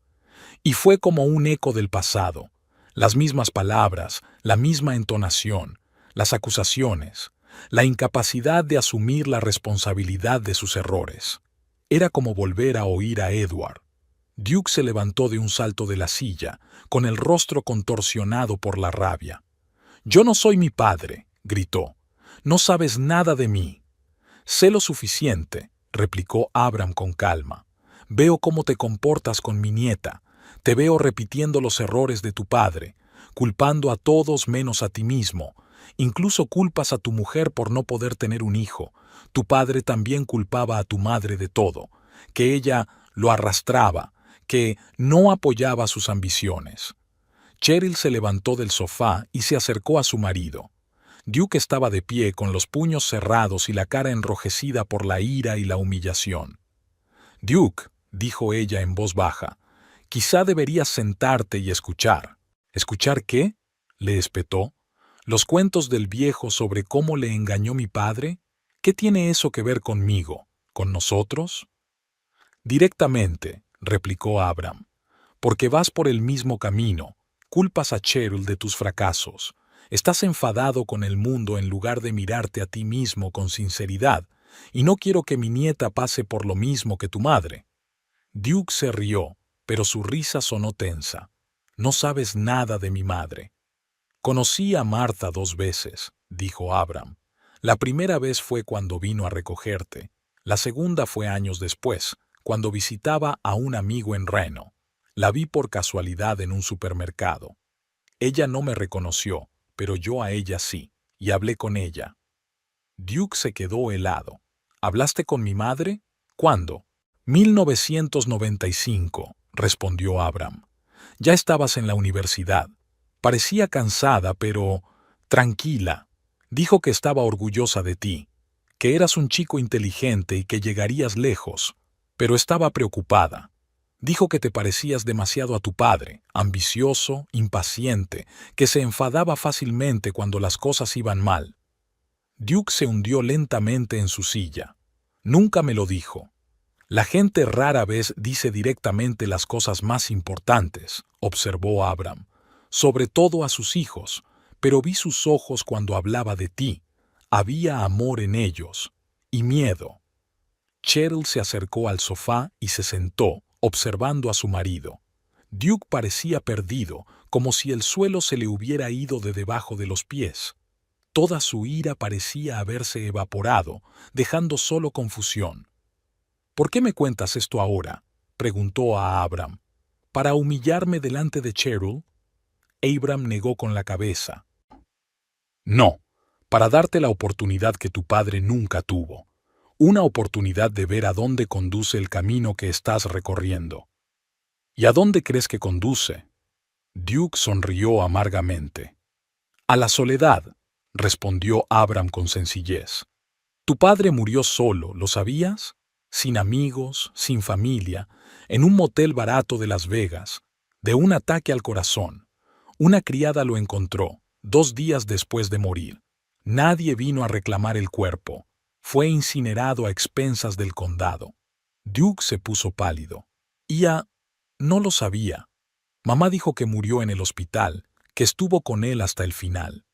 Speaker 1: Y fue como un eco del pasado. Las mismas palabras, la misma entonación, las acusaciones, la incapacidad de asumir la responsabilidad de sus errores. Era como volver a oír a Edward. Duke se levantó de un salto de la silla, con el rostro contorsionado por la rabia. «Yo no soy mi padre», gritó. «No sabes nada de mí». «Sé lo suficiente», replicó Abram con calma. «Veo cómo te comportas con mi nieta. Te veo repitiendo los errores de tu padre, culpando a todos menos a ti mismo. Incluso culpas a tu mujer por no poder tener un hijo. Tu padre también culpaba a tu madre de todo, que ella lo arrastraba, que no apoyaba sus ambiciones». Cheryl se levantó del sofá y se acercó a su marido. Duke estaba de pie con los puños cerrados y la cara enrojecida por la ira y la humillación. «Duke», dijo ella en voz baja, «quizá deberías sentarte y escuchar». «¿Escuchar qué?», le espetó. «¿Los cuentos del viejo sobre cómo le engañó mi padre? ¿Qué tiene eso que ver conmigo, con nosotros?» «Directamente», replicó Abram, «porque vas por el mismo camino, culpas a Cheryl de tus fracasos. Estás enfadado con el mundo en lugar de mirarte a ti mismo con sinceridad, y no quiero que mi nieta pase por lo mismo que tu madre». Duke se rió, pero su risa sonó tensa. «No sabes nada de mi madre». «Conocí a Martha 2 veces», dijo Abram. «La primera vez fue cuando vino a recogerte. La segunda fue años después, cuando visitaba a un amigo en Reno. La vi por casualidad en un supermercado. Ella no me reconoció, pero yo a ella sí, y hablé con ella». Duke se quedó helado. «¿Hablaste con mi madre? ¿Cuándo?» «1995», respondió Abram. «Ya estabas en la universidad. Parecía cansada, pero tranquila. Dijo que estaba orgullosa de ti, que eras un chico inteligente y que llegarías lejos, pero estaba preocupada. Dijo que te parecías demasiado a tu padre, ambicioso, impaciente, que se enfadaba fácilmente cuando las cosas iban mal. Duke se hundió lentamente en su silla. Nunca me lo dijo. La gente rara vez dice directamente las cosas más importantes, observó Abram, sobre todo a sus hijos, pero vi sus ojos cuando hablaba de ti. Había amor en ellos y miedo. Cheryl se acercó al sofá y se sentó, observando a su marido. Duke parecía perdido, como si el suelo se le hubiera ido de debajo de los pies. Toda su ira parecía haberse evaporado, dejando solo confusión. ¿Por qué me cuentas esto ahora?, preguntó a Abram. ¿Para humillarme delante de Cheryl? Abram negó con la cabeza. No, para darte la oportunidad que tu padre nunca tuvo. Una oportunidad de ver a dónde conduce el camino que estás recorriendo. ¿Y a dónde crees que conduce? Duke sonrió amargamente. A la soledad, respondió Abram con sencillez. Tu padre murió solo, ¿lo sabías? Sin amigos, sin familia, en un motel barato de Las Vegas, de un ataque al corazón. Una criada lo encontró, 2 días después de morir. Nadie vino a reclamar el cuerpo. Fue incinerado a expensas del condado. Duke se puso pálido. No lo sabía. Mamá dijo que murió en el hospital, que estuvo con él hasta el final.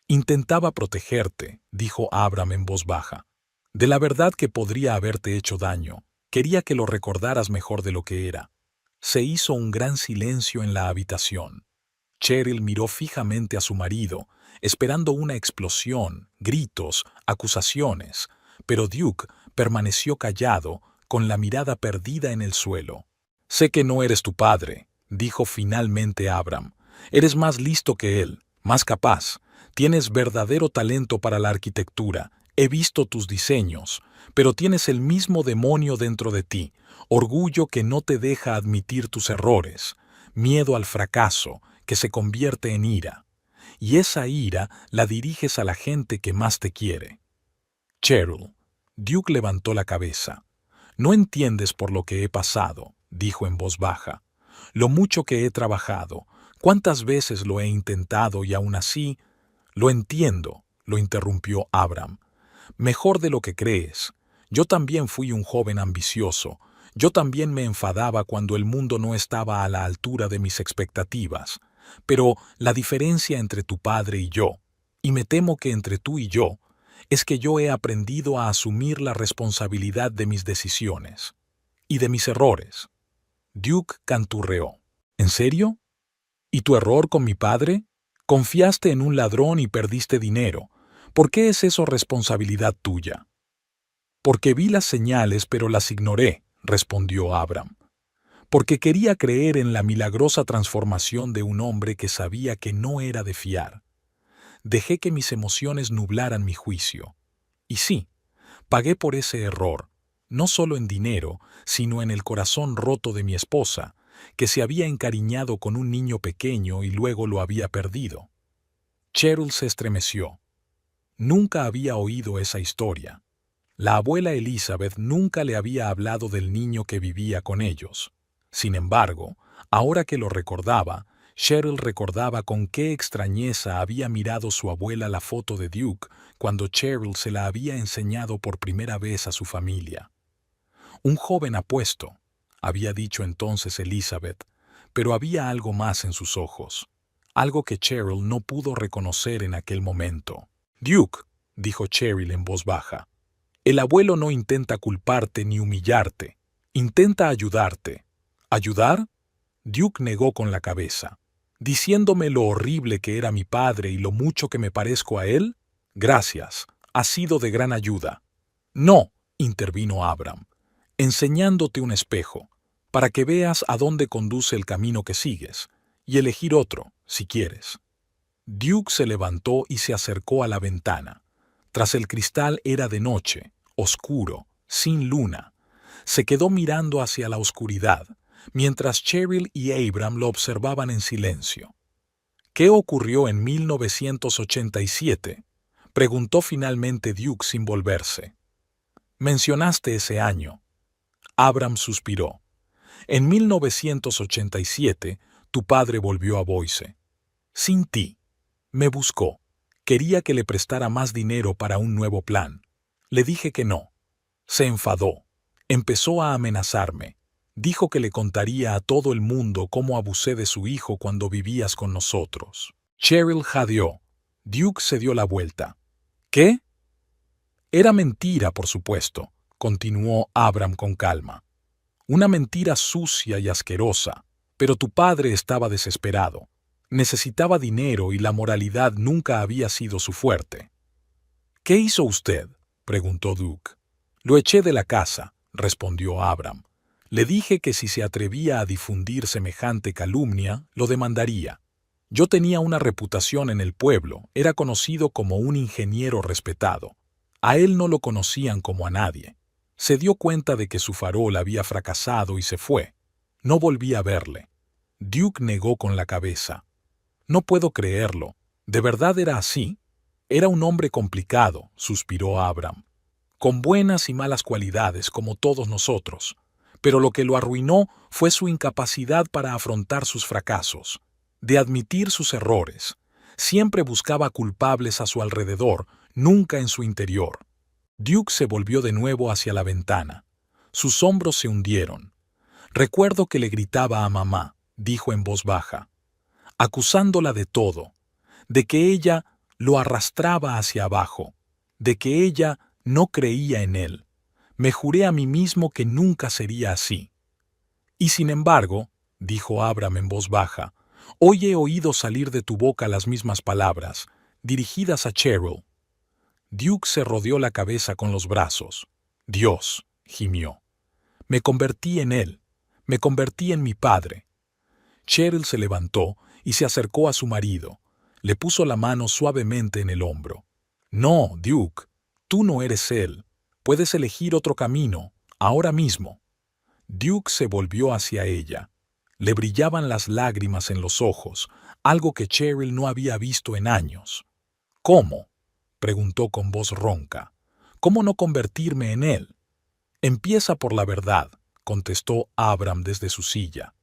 Speaker 1: Intentaba protegerte, dijo Abram en voz baja. De la verdad que podría haberte hecho daño. Quería que lo recordaras mejor de lo que era. Se hizo un gran silencio en la habitación. Cheryl miró fijamente a su marido, esperando una explosión, gritos, acusaciones, pero Duke permaneció callado, con la mirada perdida en el suelo. Sé que no eres tu padre, dijo finalmente Abram. Eres más listo que él, más capaz. Tienes verdadero talento para la arquitectura. He visto tus diseños, pero tienes el mismo demonio dentro de ti, orgullo que no te deja admitir tus errores, miedo al fracaso, que se convierte en ira. Y esa ira la diriges a la gente que más te quiere. Cheryl, Duke levantó la cabeza. No entiendes por lo que he pasado, dijo en voz baja. Lo mucho que he trabajado, cuántas veces lo he intentado y aún así... Lo entiendo, lo interrumpió Abram. Mejor de lo que crees. Yo también fui un joven ambicioso. Yo también me enfadaba cuando el mundo no estaba a la altura de mis expectativas. Pero la diferencia entre tu padre y yo, y me temo que entre tú y yo, es que yo he aprendido a asumir la responsabilidad de mis decisiones y de mis errores. Duke canturreó. ¿En serio? ¿Y tu error con mi padre? Confiaste en un ladrón y perdiste dinero. ¿Por qué es eso responsabilidad tuya? Porque vi las señales pero las ignoré, respondió Abram. Porque quería creer en la milagrosa transformación de un hombre que sabía que no era de fiar. Dejé que mis emociones nublaran mi juicio. Y sí, pagué por ese error, no solo en dinero, sino en el corazón roto de mi esposa, que se había encariñado con un niño pequeño y luego lo había perdido. Cheryl se estremeció. Nunca había oído esa historia. La abuela Elizabeth nunca le había hablado del niño que vivía con ellos. Sin embargo, ahora que lo recordaba, Cheryl recordaba con qué extrañeza había mirado su abuela la foto de Duke cuando Cheryl se la había enseñado por primera vez a su familia. Un joven apuesto, había dicho entonces Elizabeth, pero había algo más en sus ojos, algo que Cheryl no pudo reconocer en aquel momento. Duke, dijo Cheryl en voz baja, el abuelo no intenta culparte ni humillarte, intenta ayudarte. ¿Ayudar? Duke negó con la cabeza. ¿Diciéndome lo horrible que era mi padre y lo mucho que me parezco a él? Gracias, ha sido de gran ayuda. No, intervino Abram, enseñándote un espejo, para que veas a dónde conduce el camino que sigues, y elegir otro, si quieres. Duke se levantó y se acercó a la ventana. Tras el cristal era de noche, oscuro, sin luna. Se quedó mirando hacia la oscuridad, mientras Cheryl y Abram lo observaban en silencio. ¿Qué ocurrió en 1987? Preguntó finalmente Duke sin volverse. Mencionaste ese año. Abram suspiró. En 1987, tu padre volvió a Boise. Sin ti. Me buscó. Quería que le prestara más dinero para un nuevo plan. Le dije que no. Se enfadó. Empezó a amenazarme. Dijo que le contaría a todo el mundo cómo abusé de su hijo cuando vivías con nosotros. Cheryl jadeó. Duke se dio la vuelta. ¿Qué? Era mentira, por supuesto, continuó Abram con calma. Una mentira sucia y asquerosa, pero tu padre estaba desesperado. Necesitaba dinero y la moralidad nunca había sido su fuerte. ¿Qué hizo usted?, preguntó Duke. Lo eché de la casa, respondió Abram. Le dije que si se atrevía a difundir semejante calumnia, lo demandaría. Yo tenía una reputación en el pueblo, era conocido como un ingeniero respetado. A él no lo conocían como a nadie. Se dio cuenta de que su farol había fracasado y se fue. No volví a verle. Duke negó con la cabeza. No puedo creerlo. ¿De verdad era así? Era un hombre complicado, suspiró Abram. Con buenas y malas cualidades, como todos nosotros. Pero lo que lo arruinó fue su incapacidad para afrontar sus fracasos, de admitir sus errores. Siempre buscaba culpables a su alrededor, nunca en su interior. Duke se volvió de nuevo hacia la ventana. Sus hombros se hundieron. Recuerdo que le gritaba a mamá, dijo en voz baja, acusándola de todo, de que ella lo arrastraba hacia abajo, de que ella no creía en él. Me juré a mí mismo que nunca sería así. Y sin embargo, dijo Abram en voz baja, hoy he oído salir de tu boca las mismas palabras, dirigidas a Cheryl. Duke se rodeó la cabeza con los brazos. Dios, gimió. Me convertí en él. Me convertí en mi padre. Cheryl se levantó y se acercó a su marido. Le puso la mano suavemente en el hombro. No, Duke, tú no eres él. Puedes elegir otro camino, ahora mismo. Duke se volvió hacia ella. Le brillaban las lágrimas en los ojos, algo que Cheryl no había visto en años. ¿Cómo?, preguntó con voz ronca. ¿Cómo no convertirme en él? Empieza por la verdad, contestó Abram desde su silla.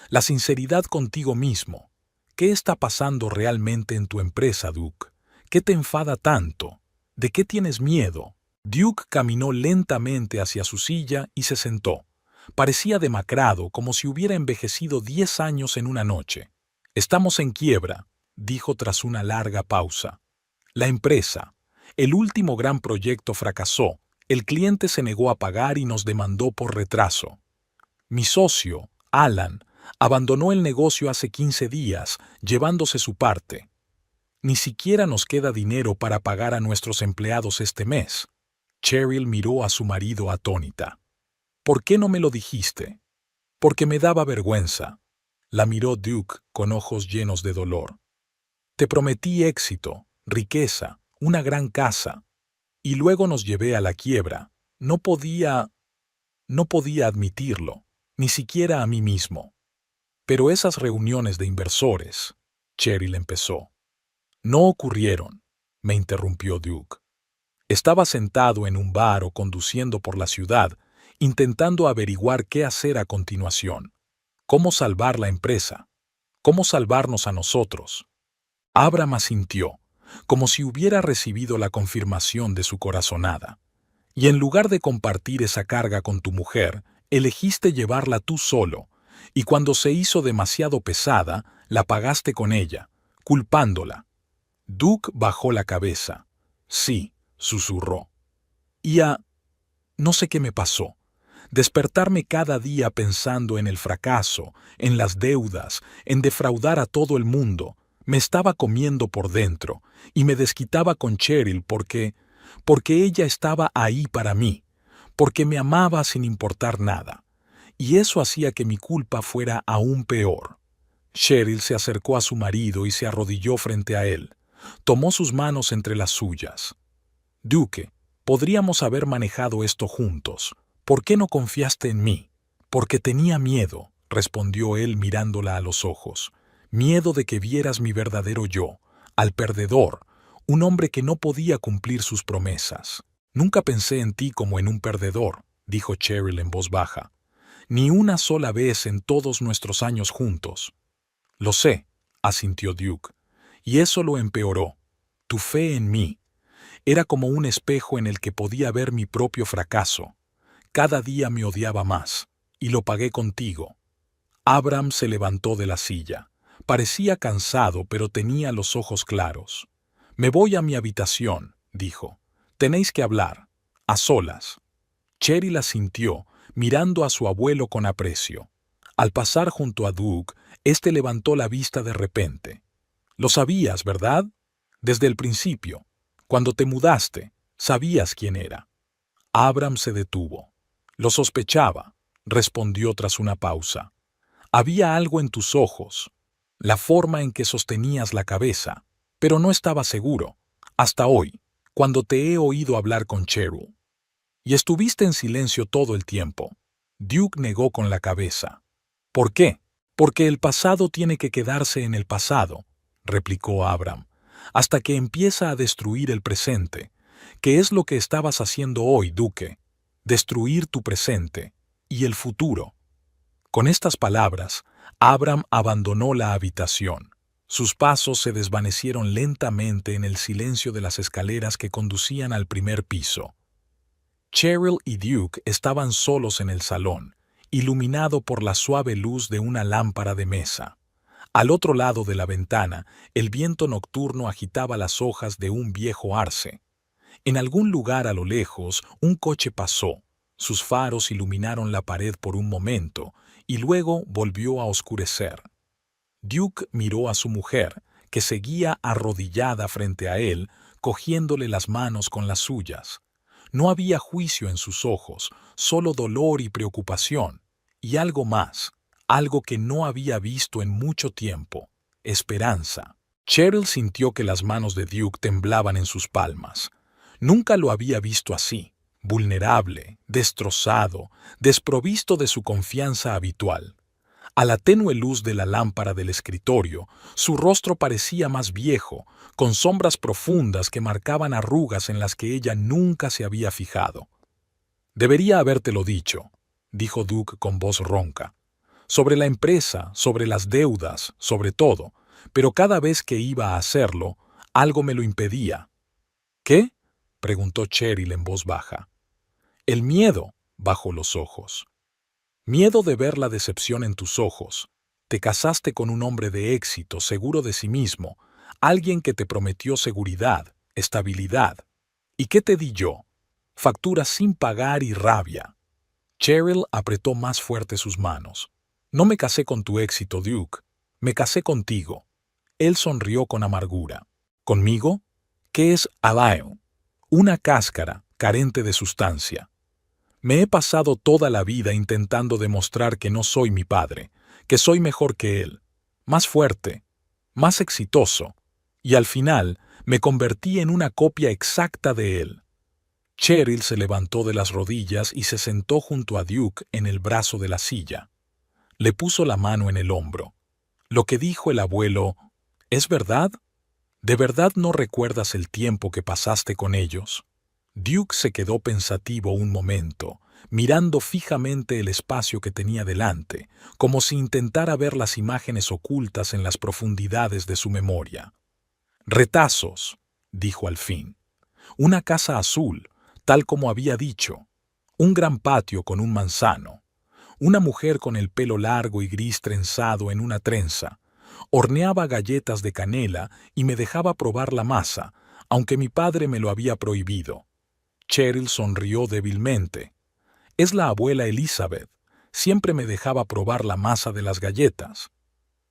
Speaker 1: La sinceridad contigo mismo. ¿Qué está pasando realmente en tu empresa, Duke? ¿Qué te enfada tanto? ¿De qué tienes miedo? Duke caminó lentamente hacia su silla y se sentó. Parecía demacrado, como si hubiera envejecido 10 años en una noche. Estamos en quiebra, dijo tras una larga pausa. La empresa, el último gran proyecto fracasó, el cliente se negó a pagar y nos demandó por retraso. Mi socio, Alan, abandonó el negocio hace 15 días, llevándose su parte. Ni siquiera nos queda dinero para pagar a nuestros empleados este mes. Cheryl miró a su marido atónita. ¿Por qué no me lo dijiste? Porque me daba vergüenza. La miró Duke con ojos llenos de dolor. Te prometí éxito, riqueza, una gran casa. Y luego nos llevé a la quiebra. No podía admitirlo, ni siquiera a mí mismo. Pero esas reuniones de inversores, Cheryl empezó. No ocurrieron, me interrumpió Duke. Estaba sentado en un bar o conduciendo por la ciudad, intentando averiguar qué hacer a continuación. Cómo salvar la empresa. Cómo salvarnos a nosotros. Abram asintió, como si hubiera recibido la confirmación de su corazonada. Y en lugar de compartir esa carga con tu mujer, elegiste llevarla tú solo, y cuando se hizo demasiado pesada, la pagaste con ella, culpándola. Duke bajó la cabeza. Sí, susurró. No sé qué me pasó. Despertarme cada día pensando en el fracaso, en las deudas, en defraudar a todo el mundo, me estaba comiendo por dentro, y me desquitaba con Cheryl porque ella estaba ahí para mí, porque me amaba sin importar nada. Y eso hacía que mi culpa fuera aún peor. Cheryl se acercó a su marido y se arrodilló frente a él. Tomó sus manos entre las suyas. Duke, podríamos haber manejado esto juntos. ¿Por qué no confiaste en mí? Porque tenía miedo, respondió él mirándola a los ojos. Miedo de que vieras mi verdadero yo, al perdedor, un hombre que no podía cumplir sus promesas. Nunca pensé en ti como en un perdedor, dijo Cheryl en voz baja. Ni una sola vez en todos nuestros años juntos. Lo sé, asintió Duke, y eso lo empeoró. Tu fe en mí. Era como un espejo en el que podía ver mi propio fracaso. Cada día me odiaba más, y lo pagué contigo. Abram se levantó de la silla. Parecía cansado, pero tenía los ojos claros. Me voy a mi habitación, dijo. Tenéis que hablar, a solas. Cheryl asintió, mirando a su abuelo con aprecio. Al pasar junto a Duke, éste levantó la vista de repente. Lo sabías, ¿verdad? Desde el principio. Cuando te mudaste, sabías quién era. Abram se detuvo. Lo sospechaba, respondió tras una pausa. Había algo en tus ojos, la forma en que sostenías la cabeza, pero no estaba seguro, hasta hoy, cuando te he oído hablar con Cheryl. Y estuviste en silencio todo el tiempo. Duke negó con la cabeza. ¿Por qué? Porque el pasado tiene que quedarse en el pasado, replicó Abram, hasta que empieza a destruir el presente, que es lo que estabas haciendo hoy, Duque, destruir tu presente y el futuro. Con estas palabras, Abram abandonó la habitación. Sus pasos se desvanecieron lentamente en el silencio de las escaleras que conducían al primer piso. Cheryl y Duke estaban solos en el salón, iluminado por la suave luz de una lámpara de mesa. Al otro lado de la ventana, el viento nocturno agitaba las hojas de un viejo arce. En algún lugar a lo lejos, un coche pasó. Sus faros iluminaron la pared por un momento, y luego volvió a oscurecer. Duke miró a su mujer, que seguía arrodillada frente a él, cogiéndole las manos con las suyas. No había juicio en sus ojos, solo dolor y preocupación, y algo más, algo que no había visto en mucho tiempo, esperanza. Cheryl sintió que las manos de Duke temblaban en sus palmas. Nunca lo había visto así, vulnerable, destrozado, desprovisto de su confianza habitual. A la tenue luz de la lámpara del escritorio, su rostro parecía más viejo, con sombras profundas que marcaban arrugas en las que ella nunca se había fijado. «Debería habértelo dicho», dijo Duke con voz ronca. «Sobre la empresa, sobre las deudas, sobre todo, pero cada vez que iba a hacerlo, algo me lo impedía». «¿Qué?», preguntó Cheryl en voz baja. «El miedo», bajó los ojos. «Miedo de ver la decepción en tus ojos. Te casaste con un hombre de éxito, seguro de sí mismo, alguien que te prometió seguridad, estabilidad. ¿Y qué te di yo? Facturas sin pagar y rabia». Cheryl apretó más fuerte sus manos. «No me casé con tu éxito, Duke. Me casé contigo». Él sonrió con amargura. «¿Conmigo? ¿Qué es Alain? Una cáscara carente de sustancia. Me he pasado toda la vida intentando demostrar que no soy mi padre, que soy mejor que él, más fuerte, más exitoso, y al final me convertí en una copia exacta de él». Cheryl se levantó de las rodillas y se sentó junto a Duke en el brazo de la silla. Le puso la mano en el hombro. Lo que dijo el abuelo, ¿es verdad? ¿De verdad no recuerdas el tiempo que pasaste con ellos? Duke se quedó pensativo un momento, mirando fijamente el espacio que tenía delante, como si intentara ver las imágenes ocultas en las profundidades de su memoria. «Retazos», dijo al fin. «Una casa azul, tal como había dicho. Un gran patio con un manzano. Una mujer con el pelo largo y gris trenzado en una trenza. Horneaba galletas de canela y me dejaba probar la masa, aunque mi padre me lo había prohibido». Cheryl sonrió débilmente. «Es la abuela Elizabeth. Siempre me dejaba probar la masa de las galletas».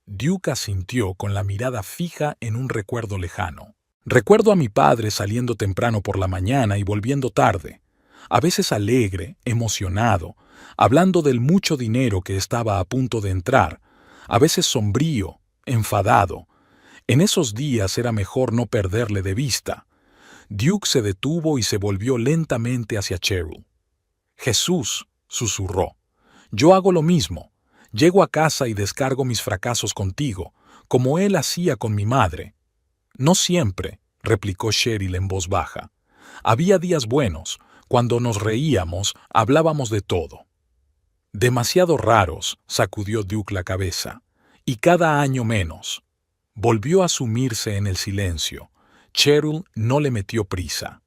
Speaker 1: Duke asintió con la mirada fija en un recuerdo lejano. «Recuerdo a mi padre saliendo temprano por la mañana y volviendo tarde, a veces alegre, emocionado, hablando del mucho dinero que estaba a punto de entrar, a veces sombrío, enfadado. En esos días era mejor no perderle de vista». Duke se detuvo y se volvió lentamente hacia Cheryl. «Jesús», susurró, «yo hago lo mismo. Llego a casa y descargo mis fracasos contigo, como él hacía con mi madre». «No siempre», replicó Cheryl en voz baja. «Había días buenos, cuando nos reíamos, hablábamos de todo». Demasiado raros, sacudió Duke la cabeza. Y cada año menos. Volvió a sumirse en el silencio. Cheryl no le metió prisa.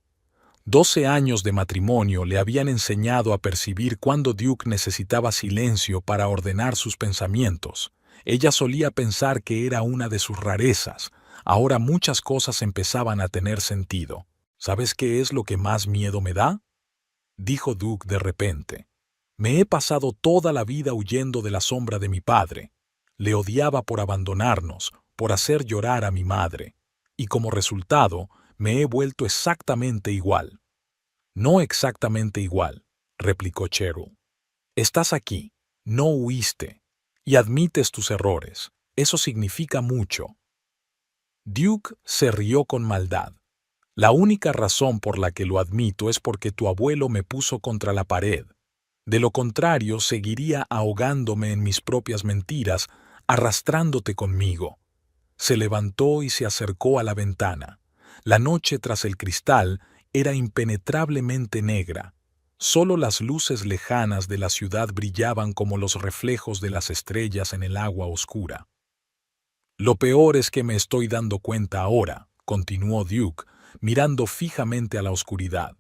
Speaker 1: 12 años de matrimonio le habían enseñado a percibir cuándo Duke necesitaba silencio para ordenar sus pensamientos. Ella solía pensar que era una de sus rarezas. Ahora muchas cosas empezaban a tener sentido. ¿Sabes qué es lo que más miedo me da?, dijo Duke de repente. Me he pasado toda la vida huyendo de la sombra de mi padre. Le odiaba por abandonarnos, por hacer llorar a mi madre. Y como resultado, me he vuelto exactamente igual. No exactamente igual, replicó Cheryl. Estás aquí, no huiste, y admites tus errores. Eso significa mucho. Duke se rió con maldad. La única razón por la que lo admito es porque tu abuelo me puso contra la pared. De lo contrario, seguiría ahogándome en mis propias mentiras, arrastrándote conmigo. Se levantó y se acercó a la ventana. La noche tras el cristal era impenetrablemente negra. Solo las luces lejanas de la ciudad brillaban como los reflejos de las estrellas en el agua oscura. Lo peor es que me estoy dando cuenta ahora, continuó Duke, mirando fijamente a la oscuridad.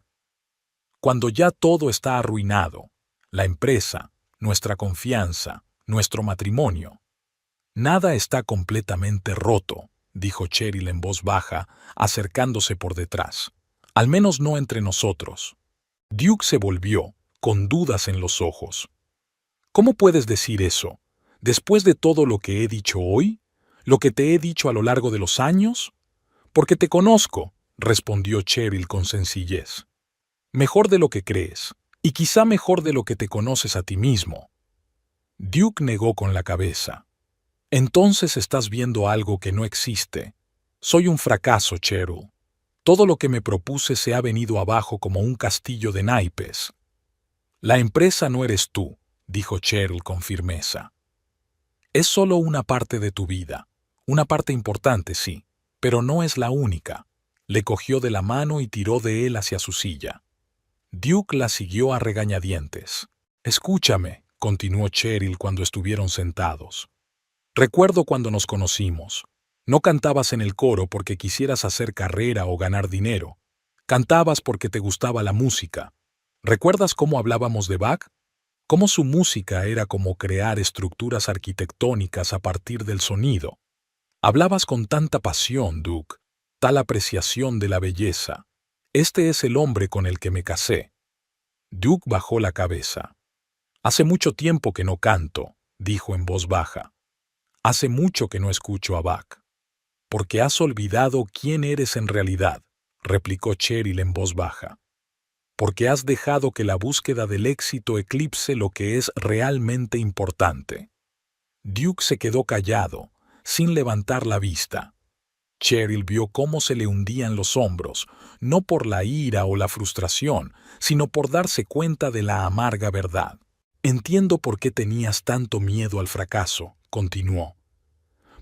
Speaker 1: Cuando ya todo está arruinado, la empresa, nuestra confianza, nuestro matrimonio. Nada está completamente roto, dijo Cheryl en voz baja, acercándose por detrás. Al menos no entre nosotros. Duke se volvió, con dudas en los ojos. ¿Cómo puedes decir eso? ¿Después de todo lo que he dicho hoy? ¿Lo que te he dicho a lo largo de los años? Porque te conozco, respondió Cheryl con sencillez. Mejor de lo que crees, y quizá mejor de lo que te conoces a ti mismo. Duke negó con la cabeza. Entonces estás viendo algo que no existe. Soy un fracaso, Cheryl. Todo lo que me propuse se ha venido abajo como un castillo de naipes. La empresa no eres tú, dijo Cheryl con firmeza. Es solo una parte de tu vida. Una parte importante, sí, pero no es la única. Le cogió de la mano y tiró de él hacia su silla. Duke la siguió a regañadientes. Escúchame, continuó Cheryl cuando estuvieron sentados. Recuerdo cuando nos conocimos. No cantabas en el coro porque quisieras hacer carrera o ganar dinero. Cantabas porque te gustaba la música. ¿Recuerdas cómo hablábamos de Bach? Cómo su música era como crear estructuras arquitectónicas a partir del sonido. Hablabas con tanta pasión, Duke, tal apreciación de la belleza. Este es el hombre con el que me casé. Duke bajó la cabeza. Hace mucho tiempo que no canto, dijo en voz baja. Hace mucho que no escucho a Bach. Porque has olvidado quién eres en realidad, replicó Cheryl en voz baja. Porque has dejado que la búsqueda del éxito eclipse lo que es realmente importante. Duke se quedó callado, sin levantar la vista. Cheryl vio cómo se le hundían los hombros, no por la ira o la frustración, sino por darse cuenta de la amarga verdad. Entiendo por qué tenías tanto miedo al fracaso, continuó.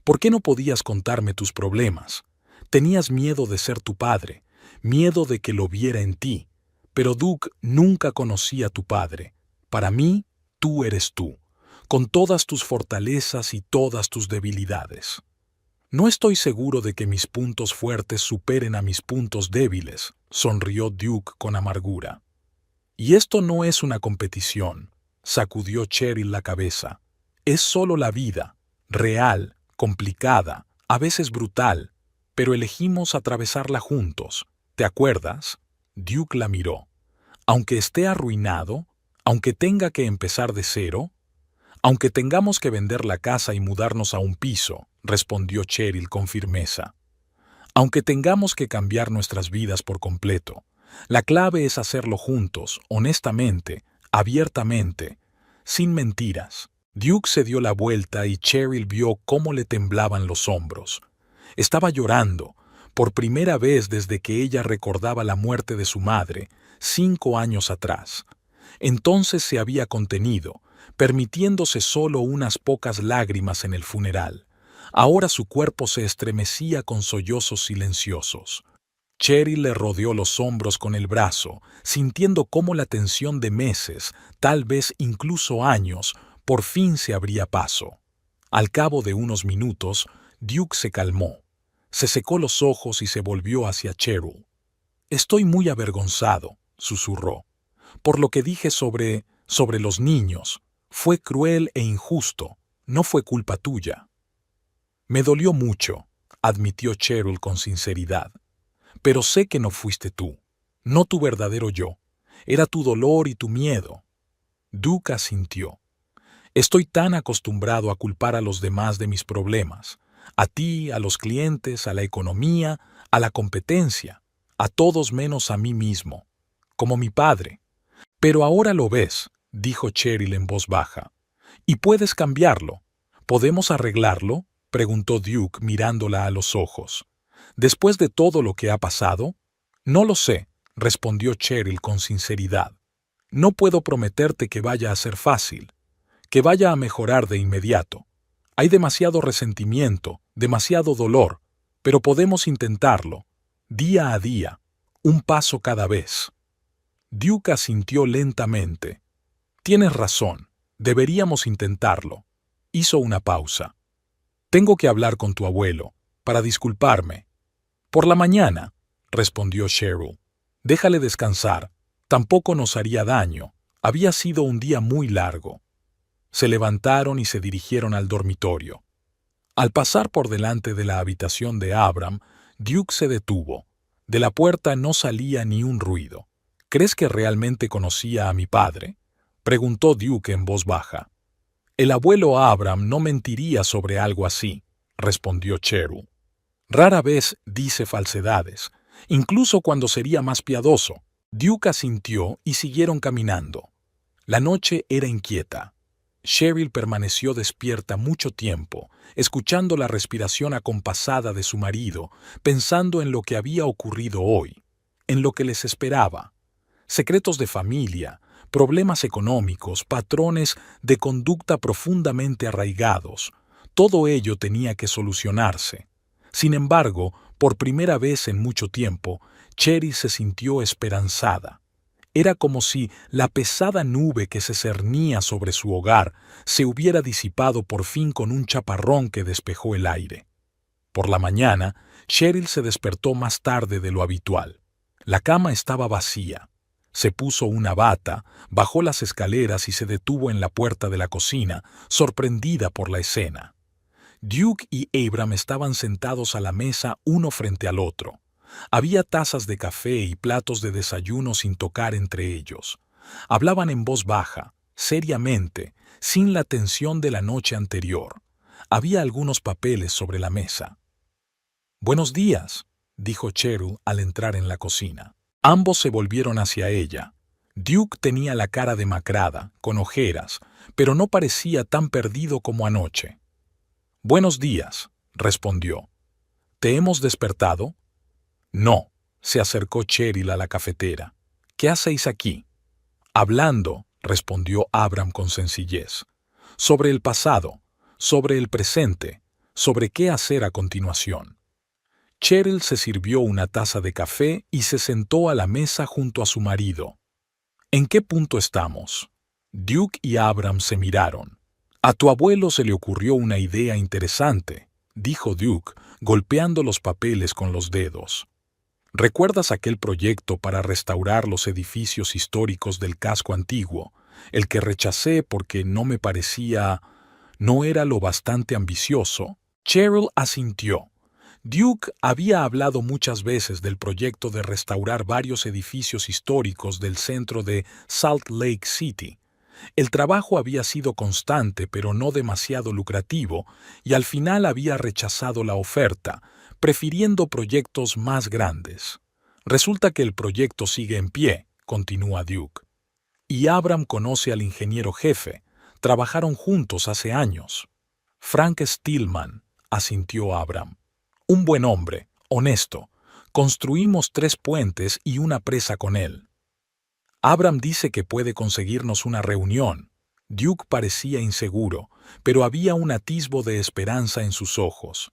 Speaker 1: ¿Por qué no podías contarme tus problemas? Tenías miedo de ser tu padre, miedo de que lo viera en ti. Pero Duke nunca conocí a tu padre. Para mí, tú eres tú, con todas tus fortalezas y todas tus debilidades. No estoy seguro de que mis puntos fuertes superen a mis puntos débiles, sonrió Duke con amargura. Y esto no es una competición, sacudió Cheryl la cabeza. Es solo la vida, real, complicada, a veces brutal, pero elegimos atravesarla juntos. ¿Te acuerdas? Duke la miró. Aunque esté arruinado, aunque tenga que empezar de cero, aunque tengamos que vender la casa y mudarnos a un piso, respondió Cheryl con firmeza. Aunque tengamos que cambiar nuestras vidas por completo, la clave es hacerlo juntos, honestamente, abiertamente, sin mentiras. Duke se dio la vuelta y Cheryl vio cómo le temblaban los hombros. Estaba llorando, por primera vez desde que ella recordaba la muerte de su madre, 5 años atrás. Entonces se había contenido, permitiéndose solo unas pocas lágrimas en el funeral. Ahora su cuerpo se estremecía con sollozos silenciosos. Cheryl le rodeó los hombros con el brazo, sintiendo cómo la tensión de meses, tal vez incluso años, por fin se abría paso. Al cabo de unos minutos, Duke se calmó, se secó los ojos y se volvió hacia Cheryl. «Estoy muy avergonzado», susurró, «por lo que dije sobre los niños. Fue cruel e injusto, no fue culpa tuya». «Me dolió mucho», admitió Cheryl con sinceridad. «Pero sé que no fuiste tú, no tu verdadero yo. Era tu dolor y tu miedo». Duke asintió. «Estoy tan acostumbrado a culpar a los demás de mis problemas, a ti, a los clientes, a la economía, a la competencia, a todos menos a mí mismo, como mi padre. Pero ahora lo ves», dijo Cheryl en voz baja, «y puedes cambiarlo. ¿Podemos arreglarlo?», preguntó Duke mirándola a los ojos. «Después de todo lo que ha pasado?» «No lo sé», respondió Cheryl con sinceridad. «No puedo prometerte que vaya a ser fácil, que vaya a mejorar de inmediato. Hay demasiado resentimiento, demasiado dolor, pero podemos intentarlo, día a día, un paso cada vez». Duke asintió lentamente. «Tienes razón, deberíamos intentarlo». Hizo una pausa. «Tengo que hablar con tu abuelo, para disculparme». «Por la mañana», respondió Cheryl. «Déjale descansar, tampoco nos haría daño. Había sido un día muy largo». Se levantaron y se dirigieron al dormitorio. Al pasar por delante de la habitación de Abram, Duke se detuvo. De la puerta no salía ni un ruido. «¿Crees que realmente conocía a mi padre?», preguntó Duke en voz baja. «El abuelo Abram no mentiría sobre algo así», respondió Cheryl. «Rara vez dice falsedades, incluso cuando sería más piadoso». Duke asintió y siguieron caminando. La noche era inquieta. Cheryl permaneció despierta mucho tiempo, escuchando la respiración acompasada de su marido, pensando en lo que había ocurrido hoy, en lo que les esperaba. Secretos de familia, problemas económicos, patrones de conducta profundamente arraigados. Todo ello tenía que solucionarse. Sin embargo, por primera vez en mucho tiempo, Cheryl se sintió esperanzada. Era como si la pesada nube que se cernía sobre su hogar se hubiera disipado por fin con un chaparrón que despejó el aire. Por la mañana, Cheryl se despertó más tarde de lo habitual. La cama estaba vacía. Se puso una bata, bajó las escaleras y se detuvo en la puerta de la cocina, sorprendida por la escena. Duke y Abram estaban sentados a la mesa uno frente al otro. Había tazas de café y platos de desayuno sin tocar entre ellos. Hablaban en voz baja, seriamente, sin la tensión de la noche anterior. Había algunos papeles sobre la mesa. «Buenos días», dijo Cheryl al entrar en la cocina. Ambos se volvieron hacia ella. Duke tenía la cara demacrada, con ojeras, pero no parecía tan perdido como anoche. «Buenos días», respondió. «¿Te hemos despertado?» «No», se acercó Cheryl a la cafetera. «¿Qué hacéis aquí?» «Hablando», respondió Abram con sencillez. «Sobre el pasado, sobre el presente, sobre qué hacer a continuación». Cheryl se sirvió una taza de café y se sentó a la mesa junto a su marido. «¿En qué punto estamos?» Duke y Abram se miraron. «A tu abuelo se le ocurrió una idea interesante», dijo Duke, golpeando los papeles con los dedos. «¿Recuerdas aquel proyecto para restaurar los edificios históricos del casco antiguo, el que rechacé porque no era lo bastante ambicioso?» Cheryl asintió. Duke había hablado muchas veces del proyecto de restaurar varios edificios históricos del centro de Salt Lake City. El trabajo había sido constante pero no demasiado lucrativo, y al final había rechazado la oferta, prefiriendo proyectos más grandes. «Resulta que el proyecto sigue en pie», continúa Duke. «Y Abram conoce al ingeniero jefe. Trabajaron juntos hace años». «Frank Stillman», asintió Abram. «Un buen hombre, honesto. Construimos 3 puentes y una presa con él». «Abram dice que puede conseguirnos una reunión». Duke parecía inseguro, pero había un atisbo de esperanza en sus ojos.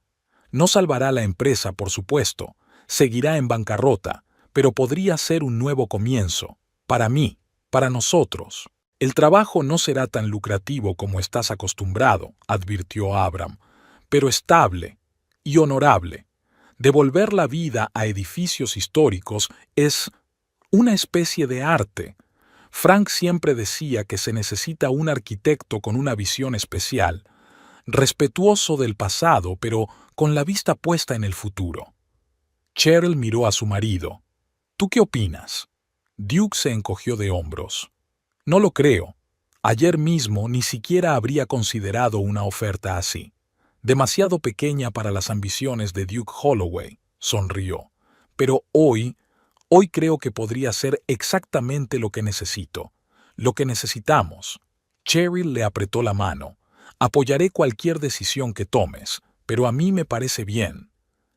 Speaker 1: «No salvará la empresa, por supuesto. Seguirá en bancarrota, pero podría ser un nuevo comienzo. Para mí, para nosotros. El trabajo no será tan lucrativo como estás acostumbrado, advirtió Abram, pero estable y honorable. Devolver la vida a edificios históricos es una especie de arte. Frank siempre decía que se necesita un arquitecto con una visión especial, respetuoso del pasado, pero con la vista puesta en el futuro. Cheryl miró a su marido. ¿Tú qué opinas? Duke se encogió de hombros. No lo creo. Ayer mismo ni siquiera habría considerado una oferta así. Demasiado pequeña para las ambiciones de Duke Holloway, sonrió. Pero hoy creo que podría ser exactamente lo que necesito. Lo que necesitamos. Cheryl le apretó la mano. Apoyaré cualquier decisión que tomes, pero a mí me parece bien.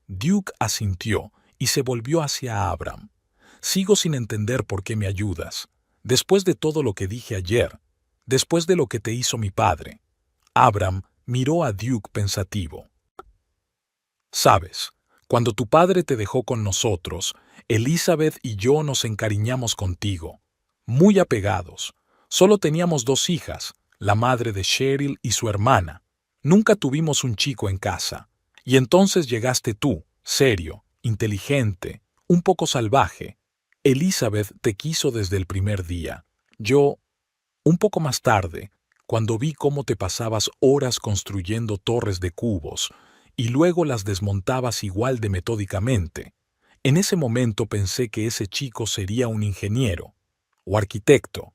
Speaker 1: Duke asintió y se volvió hacia Abram. Sigo sin entender por qué me ayudas. Después de todo lo que dije ayer, después de lo que te hizo mi padre. Abram miró a Duke pensativo. Sabes, cuando tu padre te dejó con nosotros, Elizabeth y yo nos encariñamos contigo. Muy apegados. Solo teníamos 2 hijas, la madre de Cheryl y su hermana. Nunca tuvimos un chico en casa. Y entonces llegaste tú, serio, inteligente, un poco salvaje. Elizabeth te quiso desde el primer día. Yo, un poco más tarde, cuando vi cómo te pasabas horas construyendo torres de cubos y luego las desmontabas igual de metódicamente, en ese momento pensé que ese chico sería un ingeniero o arquitecto.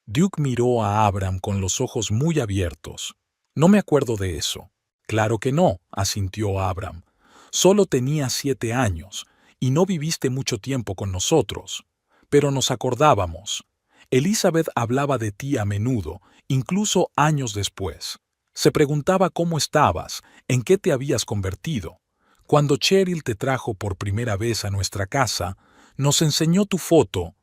Speaker 1: Duke miró a Abram con los ojos muy abiertos. No me acuerdo de eso. Claro que no, asintió Abram. Solo tenía 7 años y no viviste mucho tiempo con nosotros. Pero nos acordábamos. Elizabeth hablaba de ti a menudo, incluso años después. Se preguntaba cómo estabas, en qué te habías convertido. Cuando Cheryl te trajo por primera vez a nuestra casa, nos enseñó tu foto.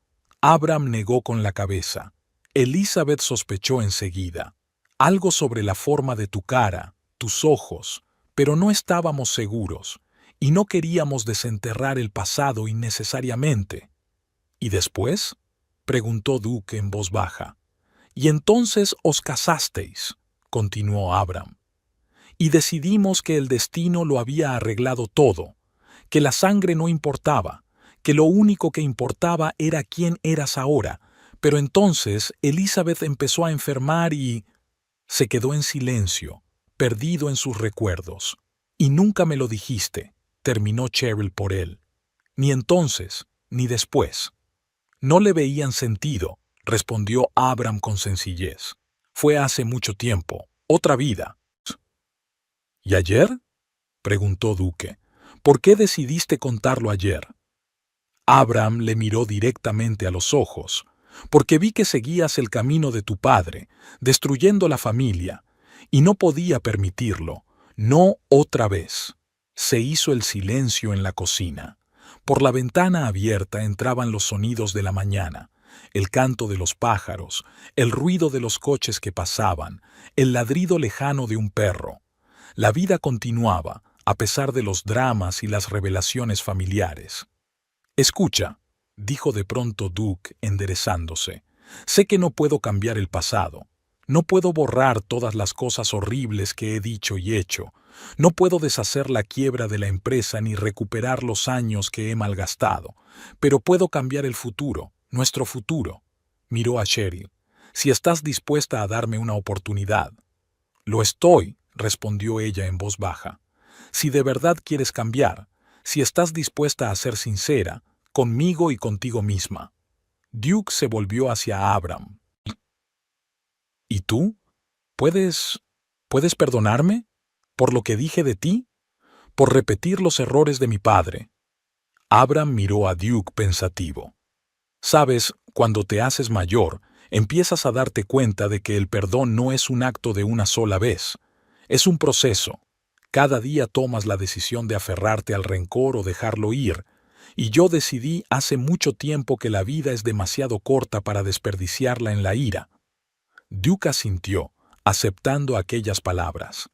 Speaker 1: Abram negó con la cabeza. Elizabeth sospechó enseguida. Algo sobre la forma de tu cara, tus ojos, pero no estábamos seguros, y no queríamos desenterrar el pasado innecesariamente. ¿Y después?, preguntó Duke en voz baja. Y entonces os casasteis, continuó Abram. Y decidimos que el destino lo había arreglado todo, que la sangre no importaba, que lo único que importaba era quién eras ahora. Pero entonces Elizabeth empezó a enfermar y se quedó en silencio, perdido en sus recuerdos. Y nunca me lo dijiste, terminó Cheryl por él. Ni entonces, ni después. No le veían sentido, respondió Abram con sencillez. Fue hace mucho tiempo, otra vida. ¿Y ayer?, preguntó Duque. ¿Por qué decidiste contarlo ayer? Abram le miró directamente a los ojos. Porque vi que seguías el camino de tu padre, destruyendo la familia, y no podía permitirlo, no otra vez. Se hizo el silencio en la cocina. Por la ventana abierta entraban los sonidos de la mañana, el canto de los pájaros, el ruido de los coches que pasaban, el ladrido lejano de un perro. La vida continuaba, a pesar de los dramas y las revelaciones familiares. Escucha, dijo de pronto Duke, enderezándose. Sé que no puedo cambiar el pasado. No puedo borrar todas las cosas horribles que he dicho y hecho. No puedo deshacer la quiebra de la empresa ni recuperar los años que he malgastado. Pero puedo cambiar el futuro, nuestro futuro. Miró a Cheryl. Si estás dispuesta a darme una oportunidad. Lo estoy, respondió ella en voz baja. Si de verdad quieres cambiar, si estás dispuesta a ser sincera, conmigo y contigo misma. Duke se volvió hacia Abram. ¿Y tú? ¿Puedes perdonarme? ¿Por lo que dije de ti? ¿Por repetir los errores de mi padre? Abram miró a Duke pensativo. Sabes, cuando te haces mayor, empiezas a darte cuenta de que el perdón no es un acto de una sola vez. Es un proceso. Cada día tomas la decisión de aferrarte al rencor o dejarlo ir, y yo decidí hace mucho tiempo que la vida es demasiado corta para desperdiciarla en la ira. Duke asintió, aceptando aquellas palabras.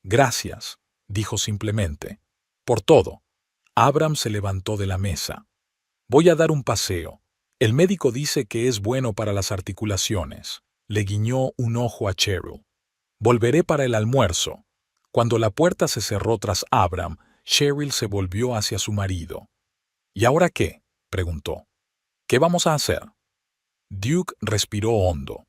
Speaker 1: Gracias, dijo simplemente. Por todo. Abram se levantó de la mesa. Voy a dar un paseo. El médico dice que es bueno para las articulaciones. Le guiñó un ojo a Cheryl. Volveré para el almuerzo. Cuando la puerta se cerró tras Abram, Cheryl se volvió hacia su marido. ¿Y ahora qué?, preguntó. ¿Qué vamos a hacer? Duke respiró hondo.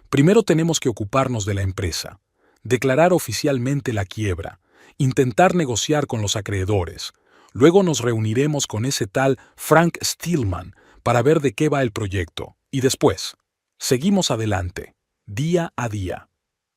Speaker 1: Primero tenemos que ocuparnos de la empresa, declarar oficialmente la quiebra, intentar negociar con los acreedores. Luego nos reuniremos con ese tal Frank Stillman para ver de qué va el proyecto. Y después, seguimos adelante, día a día.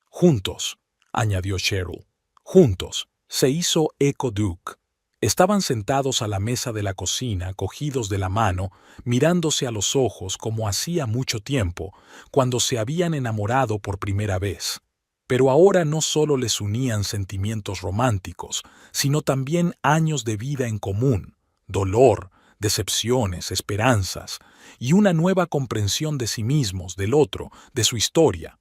Speaker 1: Juntos, añadió Cheryl. Juntos, se hizo eco Duke. Estaban sentados a la mesa de la cocina, cogidos de la mano, mirándose a los ojos como hacía mucho tiempo, cuando se habían enamorado por primera vez. Pero ahora no solo les unían sentimientos románticos, sino también años de vida en común, dolor, decepciones, esperanzas, y una nueva comprensión de sí mismos, del otro, de su historia.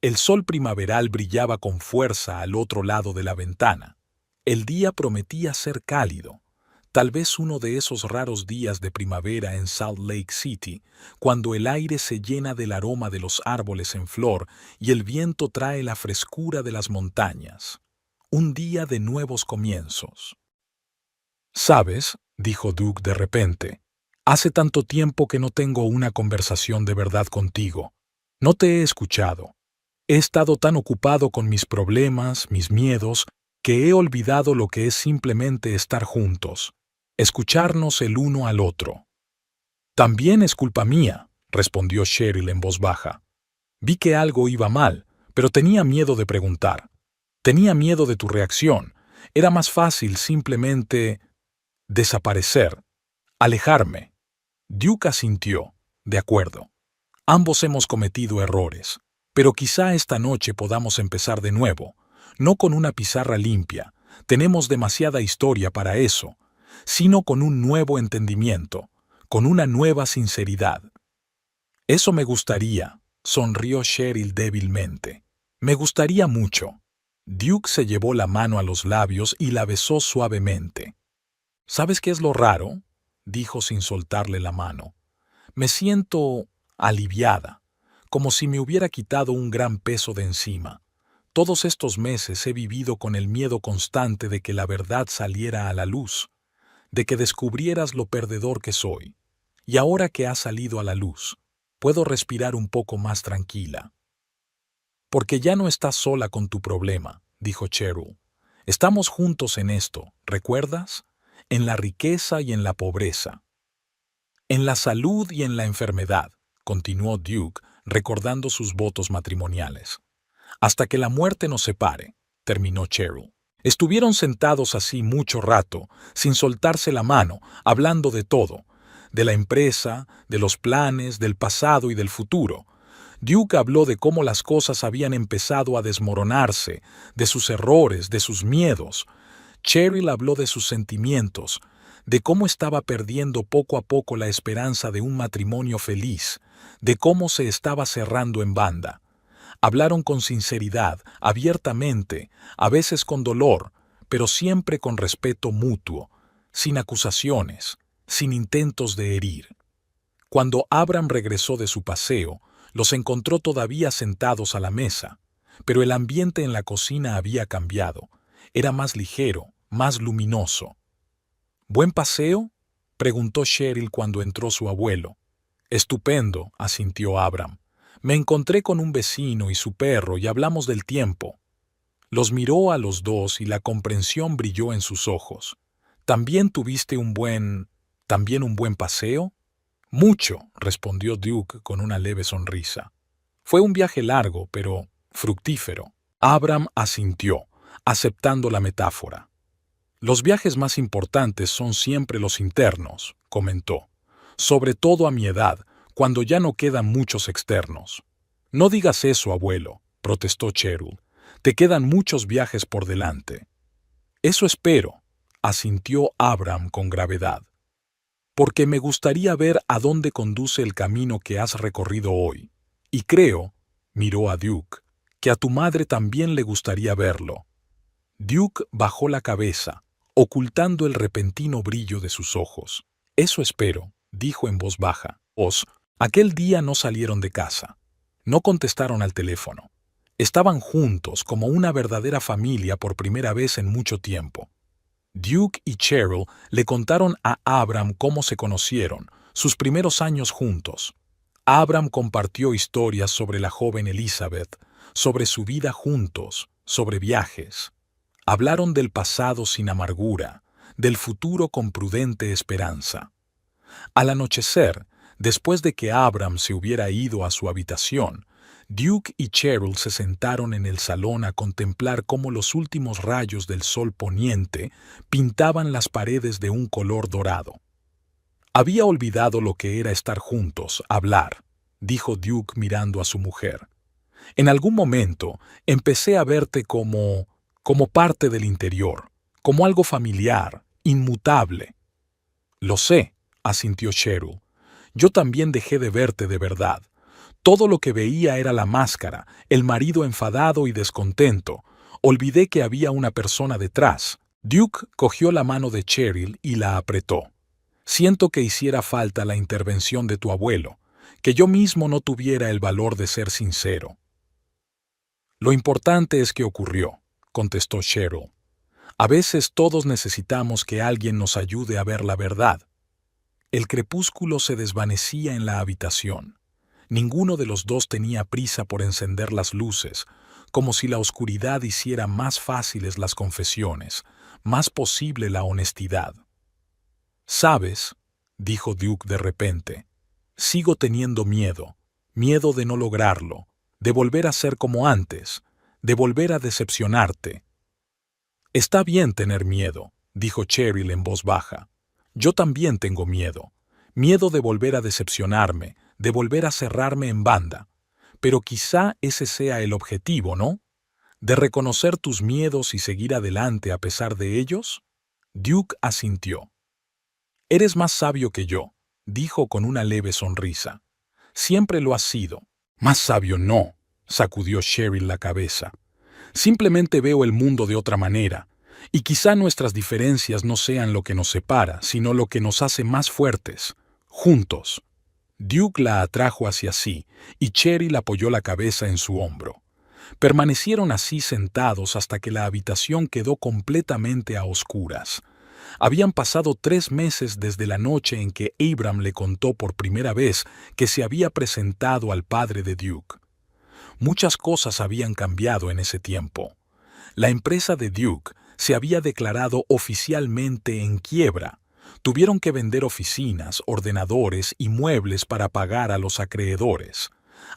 Speaker 1: El sol primaveral brillaba con fuerza al otro lado de la ventana. El día prometía ser cálido, tal vez uno de esos raros días de primavera en Salt Lake City, cuando el aire se llena del aroma de los árboles en flor y el viento trae la frescura de las montañas. Un día de nuevos comienzos. «¿Sabes?», dijo Duke de repente, «hace tanto tiempo que no tengo una conversación de verdad contigo. No te he escuchado. He estado tan ocupado con mis problemas, mis miedos, que he olvidado lo que es simplemente estar juntos, escucharnos el uno al otro». «También es culpa mía», respondió Cheryl en voz baja. «Vi que algo iba mal, pero tenía miedo de preguntar. Tenía miedo de tu reacción. Era más fácil simplemente desaparecer, alejarme». Duke asintió. «De acuerdo. Ambos hemos cometido errores, pero quizá esta noche podamos empezar de nuevo. No con una pizarra limpia, tenemos demasiada historia para eso, sino con un nuevo entendimiento, con una nueva sinceridad». «Eso me gustaría», sonrió Cheryl débilmente. «Me gustaría mucho». Duke se llevó la mano a los labios y la besó suavemente. «¿Sabes qué es lo raro?», dijo sin soltarle la mano. «Me siento aliviada, como si me hubiera quitado un gran peso de encima. Todos estos meses he vivido con el miedo constante de que la verdad saliera a la luz, de que descubrieras lo perdedor que soy. Y ahora que ha salido a la luz, puedo respirar un poco más tranquila». «Porque ya no estás sola con tu problema», dijo Cheryl. «Estamos juntos en esto, ¿recuerdas? En la riqueza y en la pobreza. En la salud y en la enfermedad», continuó Duke, recordando sus votos matrimoniales. «Hasta que la muerte nos separe», terminó Cheryl. Estuvieron sentados así mucho rato, sin soltarse la mano, hablando de todo, de la empresa, de los planes, del pasado y del futuro. Duke habló de cómo las cosas habían empezado a desmoronarse, de sus errores, de sus miedos. Cheryl habló de sus sentimientos, de cómo estaba perdiendo poco a poco la esperanza de un matrimonio feliz, de cómo se estaba cerrando en banda. Hablaron con sinceridad, abiertamente, a veces con dolor, pero siempre con respeto mutuo, sin acusaciones, sin intentos de herir. Cuando Abram regresó de su paseo, los encontró todavía sentados a la mesa, pero el ambiente en la cocina había cambiado. Era más ligero, más luminoso. «¿Buen paseo?», preguntó Cheryl cuando entró su abuelo. «Estupendo», asintió Abram. «Me encontré con un vecino y su perro y hablamos del tiempo». Los miró a los dos y la comprensión brilló en sus ojos. «¿También tuviste un buen paseo?» «Mucho», respondió Duke con una leve sonrisa. «Fue un viaje largo, pero fructífero». Abram asintió, aceptando la metáfora. «Los viajes más importantes son siempre los internos», comentó. «Sobre todo a mi edad, cuando ya no quedan muchos externos». «No digas eso, abuelo», protestó Cheryl. «Te quedan muchos viajes por delante». «Eso espero», asintió Abram con gravedad. «Porque me gustaría ver a dónde conduce el camino que has recorrido hoy. Y creo», miró a Duke, «que a tu madre también le gustaría verlo». Duke bajó la cabeza, ocultando el repentino brillo de sus ojos. «Eso espero», dijo en voz baja. Aquel día no salieron de casa. No contestaron al teléfono. Estaban juntos como una verdadera familia por primera vez en mucho tiempo. Duke y Cheryl le contaron a Abram cómo se conocieron, sus primeros años juntos. Abram compartió historias sobre la joven Elizabeth, sobre su vida juntos, sobre viajes. Hablaron del pasado sin amargura, del futuro con prudente esperanza. Al anochecer, después de que Abram se hubiera ido a su habitación, Duke y Cheryl se sentaron en el salón a contemplar cómo los últimos rayos del sol poniente pintaban las paredes de un color dorado. «Había olvidado lo que era estar juntos, hablar», dijo Duke mirando a su mujer. «En algún momento empecé a verte como parte del interior, como algo familiar, inmutable». «Lo sé», asintió Cheryl. «Yo también dejé de verte de verdad. Todo lo que veía era la máscara, el marido enfadado y descontento. Olvidé que había una persona detrás». Duke cogió la mano de Cheryl y la apretó. «Siento que hiciera falta la intervención de tu abuelo, que yo mismo no tuviera el valor de ser sincero». «Lo importante es que ocurrió», contestó Cheryl. «A veces todos necesitamos que alguien nos ayude a ver la verdad». El crepúsculo se desvanecía en la habitación. Ninguno de los dos tenía prisa por encender las luces, como si la oscuridad hiciera más fáciles las confesiones, más posible la honestidad. «¿Sabes?», dijo Duke de repente, «sigo teniendo miedo de no lograrlo, de volver a ser como antes, de volver a decepcionarte». «Está bien tener miedo», dijo Cheryl en voz baja. «Yo también tengo miedo de volver a decepcionarme, de volver a cerrarme en banda. Pero quizá ese sea el objetivo, ¿no? ¿De reconocer tus miedos y seguir adelante a pesar de ellos?» Duke asintió. «Eres más sabio que yo», dijo con una leve sonrisa. «Siempre lo has sido». «Más sabio no», sacudió Cheryl la cabeza. «Simplemente veo el mundo de otra manera, y quizá nuestras diferencias no sean lo que nos separa, sino lo que nos hace más fuertes, juntos». Duke la atrajo hacia sí, y Cheryl apoyó la cabeza en su hombro. Permanecieron así sentados hasta que la habitación quedó completamente a oscuras. Habían pasado 3 meses desde la noche en que Abram le contó por primera vez que se había presentado al padre de Duke. Muchas cosas habían cambiado en ese tiempo. La empresa de Duke se había declarado oficialmente en quiebra. Tuvieron que vender oficinas, ordenadores y muebles para pagar a los acreedores.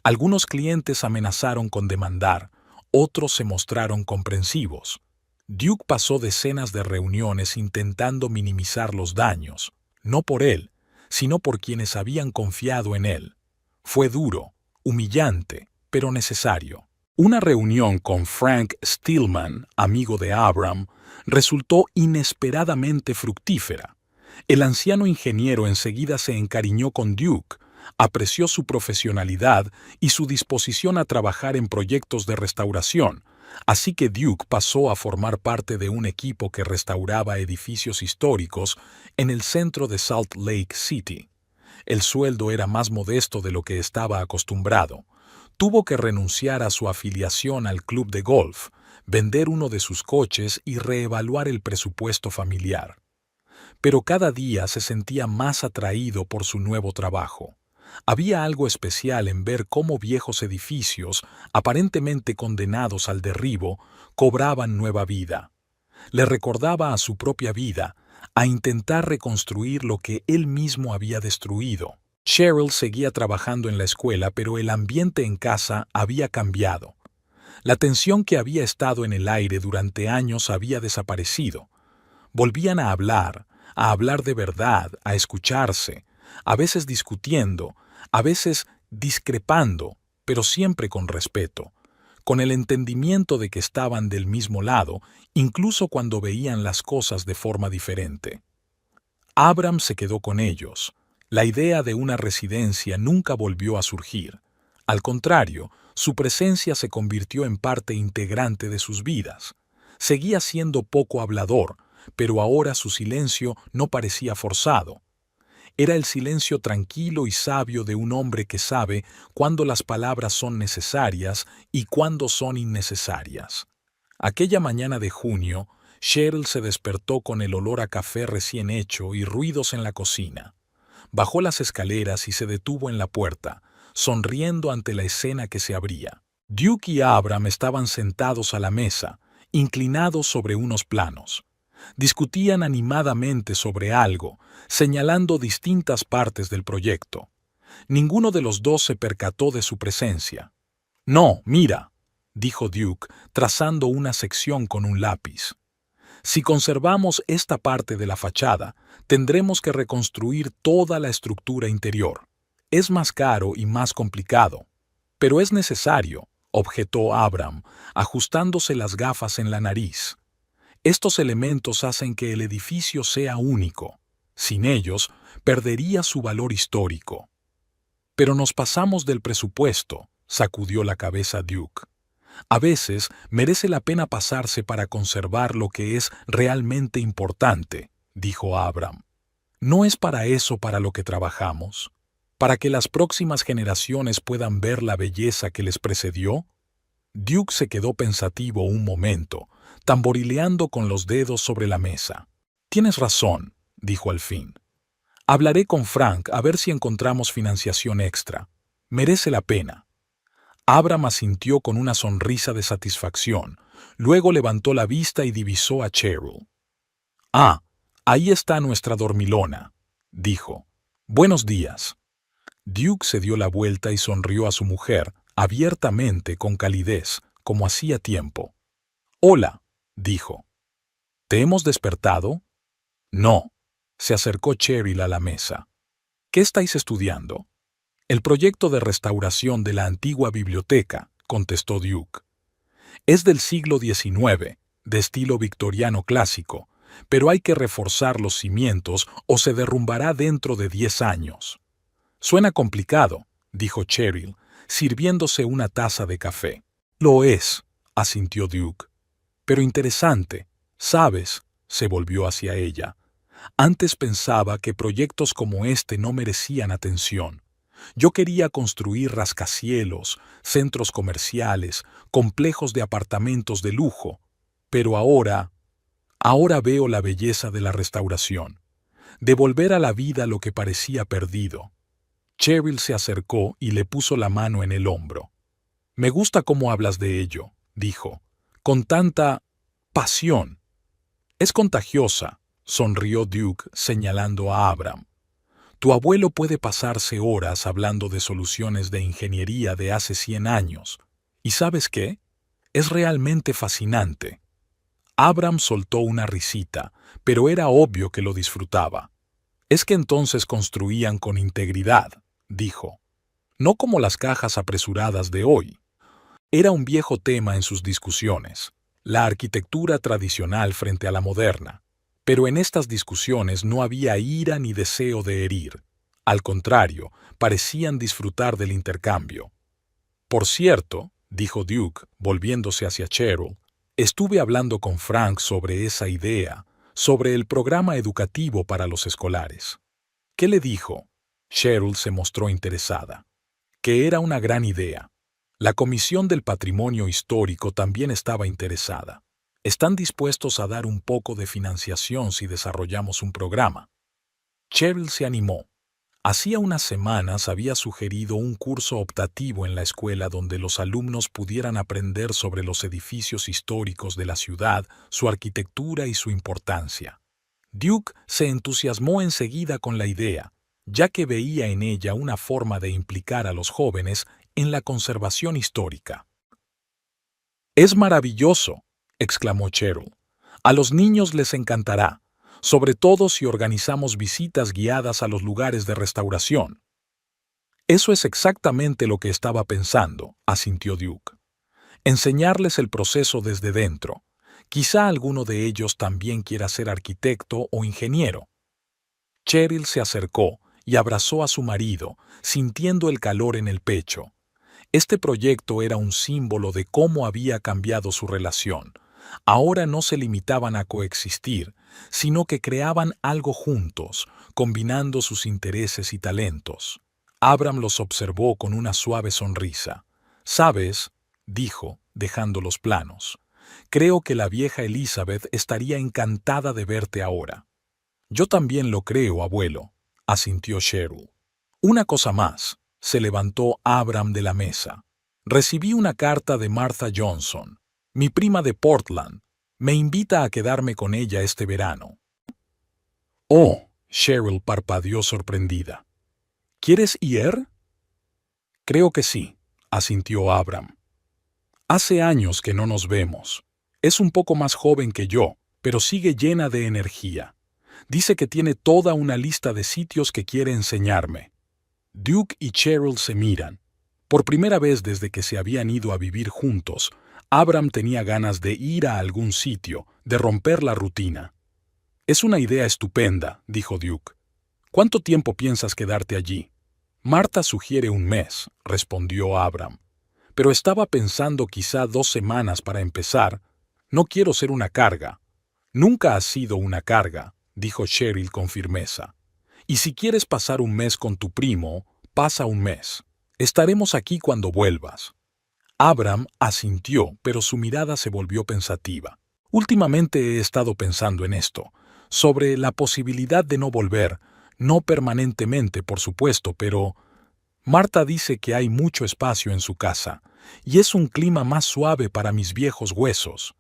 Speaker 1: Algunos clientes amenazaron con demandar, otros se mostraron comprensivos. Duke pasó decenas de reuniones intentando minimizar los daños, no por él, sino por quienes habían confiado en él. Fue duro, humillante, pero necesario. Una reunión con Frank Stillman, amigo de Abram, resultó inesperadamente fructífera. El anciano ingeniero enseguida se encariñó con Duke, apreció su profesionalidad y su disposición a trabajar en proyectos de restauración, así que Duke pasó a formar parte de un equipo que restauraba edificios históricos en el centro de Salt Lake City. El sueldo era más modesto de lo que estaba acostumbrado. Tuvo que renunciar a su afiliación al club de golf, vender uno de sus coches y reevaluar el presupuesto familiar. Pero cada día se sentía más atraído por su nuevo trabajo. Había algo especial en ver cómo viejos edificios, aparentemente condenados al derribo, cobraban nueva vida. Le recordaba a su propia vida, a intentar reconstruir lo que él mismo había destruido. Cheryl seguía trabajando en la escuela, pero el ambiente en casa había cambiado. La tensión que había estado en el aire durante años había desaparecido. Volvían a hablar de verdad, a escucharse, a veces discutiendo, a veces discrepando, pero siempre con respeto, con el entendimiento de que estaban del mismo lado, incluso cuando veían las cosas de forma diferente. Abram se quedó con ellos. La idea de una residencia nunca volvió a surgir. Al contrario, su presencia se convirtió en parte integrante de sus vidas. Seguía siendo poco hablador, pero ahora su silencio no parecía forzado. Era el silencio tranquilo y sabio de un hombre que sabe cuándo las palabras son necesarias y cuándo son innecesarias. Aquella mañana de junio, Cheryl se despertó con el olor a café recién hecho y ruidos en la cocina. Bajó las escaleras y se detuvo en la puerta, sonriendo ante la escena que se abría. Duke y Abram estaban sentados a la mesa, inclinados sobre unos planos. Discutían animadamente sobre algo, señalando distintas partes del proyecto. Ninguno de los dos se percató de su presencia. «No, mira», dijo Duke, trazando una sección con un lápiz. «Si conservamos esta parte de la fachada, tendremos que reconstruir toda la estructura interior. Es más caro y más complicado. Pero es necesario», objetó Abram, ajustándose las gafas en la nariz. «Estos elementos hacen que el edificio sea único. Sin ellos, perdería su valor histórico». «Pero nos pasamos del presupuesto», sacudió la cabeza Duke. «A veces merece la pena pasarse para conservar lo que es realmente importante», dijo Abram. «¿No es para eso para lo que trabajamos? ¿Para que las próximas generaciones puedan ver la belleza que les precedió?» Duke se quedó pensativo un momento, tamborileando con los dedos sobre la mesa. «Tienes razón», dijo al fin. «Hablaré con Frank a ver si encontramos financiación extra. Merece la pena». Abram asintió con una sonrisa de satisfacción. Luego levantó la vista y divisó a Cheryl. «Ah, ahí está nuestra dormilona», dijo. «Buenos días». Duke se dio la vuelta y sonrió a su mujer, abiertamente, con calidez, como hacía tiempo. «Hola», dijo. «¿Te hemos despertado?» «No», se acercó Cheryl a la mesa. «¿Qué estáis estudiando?» «El proyecto de restauración de la antigua biblioteca», contestó Duke. «Es del siglo XIX, de estilo victoriano clásico, pero hay que reforzar los cimientos o se derrumbará dentro de 10 años. «Suena complicado», dijo Cheryl, sirviéndose una taza de café. «Lo es», asintió Duke. «Pero interesante, ¿sabes?», se volvió hacia ella. «Antes pensaba que proyectos como este no merecían atención. Yo quería construir rascacielos, centros comerciales, complejos de apartamentos de lujo. Pero ahora veo la belleza de la restauración. De volver a la vida lo que parecía perdido». Cheryl se acercó y le puso la mano en el hombro. «Me gusta cómo hablas de ello», dijo, «con tanta pasión». «Es contagiosa», sonrió Duke señalando a Abram. «Tu abuelo puede pasarse horas hablando de soluciones de ingeniería de hace 100 años. ¿Y sabes qué? Es realmente fascinante». Abram soltó una risita, pero era obvio que lo disfrutaba. «Es que entonces construían con integridad», dijo. «No como las cajas apresuradas de hoy». Era un viejo tema en sus discusiones, la arquitectura tradicional frente a la moderna. Pero en estas discusiones no había ira ni deseo de herir. Al contrario, parecían disfrutar del intercambio. «Por cierto», dijo Duke, volviéndose hacia Cheryl, «estuve hablando con Frank sobre esa idea, sobre el programa educativo para los escolares». «¿Qué le dijo?» Cheryl se mostró interesada. «Que era una gran idea. La Comisión del Patrimonio Histórico también estaba interesada. Están dispuestos a dar un poco de financiación si desarrollamos un programa». Cheryl se animó. Hacía unas semanas había sugerido un curso optativo en la escuela donde los alumnos pudieran aprender sobre los edificios históricos de la ciudad, su arquitectura y su importancia. Duke se entusiasmó enseguida con la idea, ya que veía en ella una forma de implicar a los jóvenes en la conservación histórica. «Es maravilloso», exclamó Cheryl. «A los niños les encantará, sobre todo si organizamos visitas guiadas a los lugares de restauración». «Eso es exactamente lo que estaba pensando», asintió Duke. «Enseñarles el proceso desde dentro. Quizá alguno de ellos también quiera ser arquitecto o ingeniero». Cheryl se acercó y abrazó a su marido, sintiendo el calor en el pecho. Este proyecto era un símbolo de cómo había cambiado su relación. Ahora no se limitaban a coexistir, sino que creaban algo juntos, combinando sus intereses y talentos. Abram los observó con una suave sonrisa. «¿Sabes?», dijo, dejando los planos. «Creo que la vieja Elizabeth estaría encantada de verte ahora». «Yo también lo creo, abuelo», asintió Cheryl. «Una cosa más», se levantó Abram de la mesa. «Recibí una carta de Martha Johnson, mi prima de Portland. Me invita a quedarme con ella este verano». «Oh», Cheryl parpadeó sorprendida. «¿Quieres ir?» «Creo que sí», asintió Abram. «Hace años que no nos vemos. Es un poco más joven que yo, pero sigue llena de energía. Dice que tiene toda una lista de sitios que quiere enseñarme». Duke y Cheryl se miran. Por primera vez desde que se habían ido a vivir juntos, Abram tenía ganas de ir a algún sitio, de romper la rutina. «Es una idea estupenda», dijo Duke. «¿Cuánto tiempo piensas quedarte allí?» «Marta sugiere un mes», respondió Abram. «Pero estaba pensando quizá 2 semanas para empezar. No quiero ser una carga». «Nunca has sido una carga», dijo Cheryl con firmeza. «Y si quieres pasar un mes con tu primo, pasa un mes. Estaremos aquí cuando vuelvas». Abram asintió, pero su mirada se volvió pensativa. «Últimamente he estado pensando en esto, sobre la posibilidad de no volver, no permanentemente, por supuesto, pero Marta dice que hay mucho espacio en su casa, y es un clima más suave para mis viejos huesos».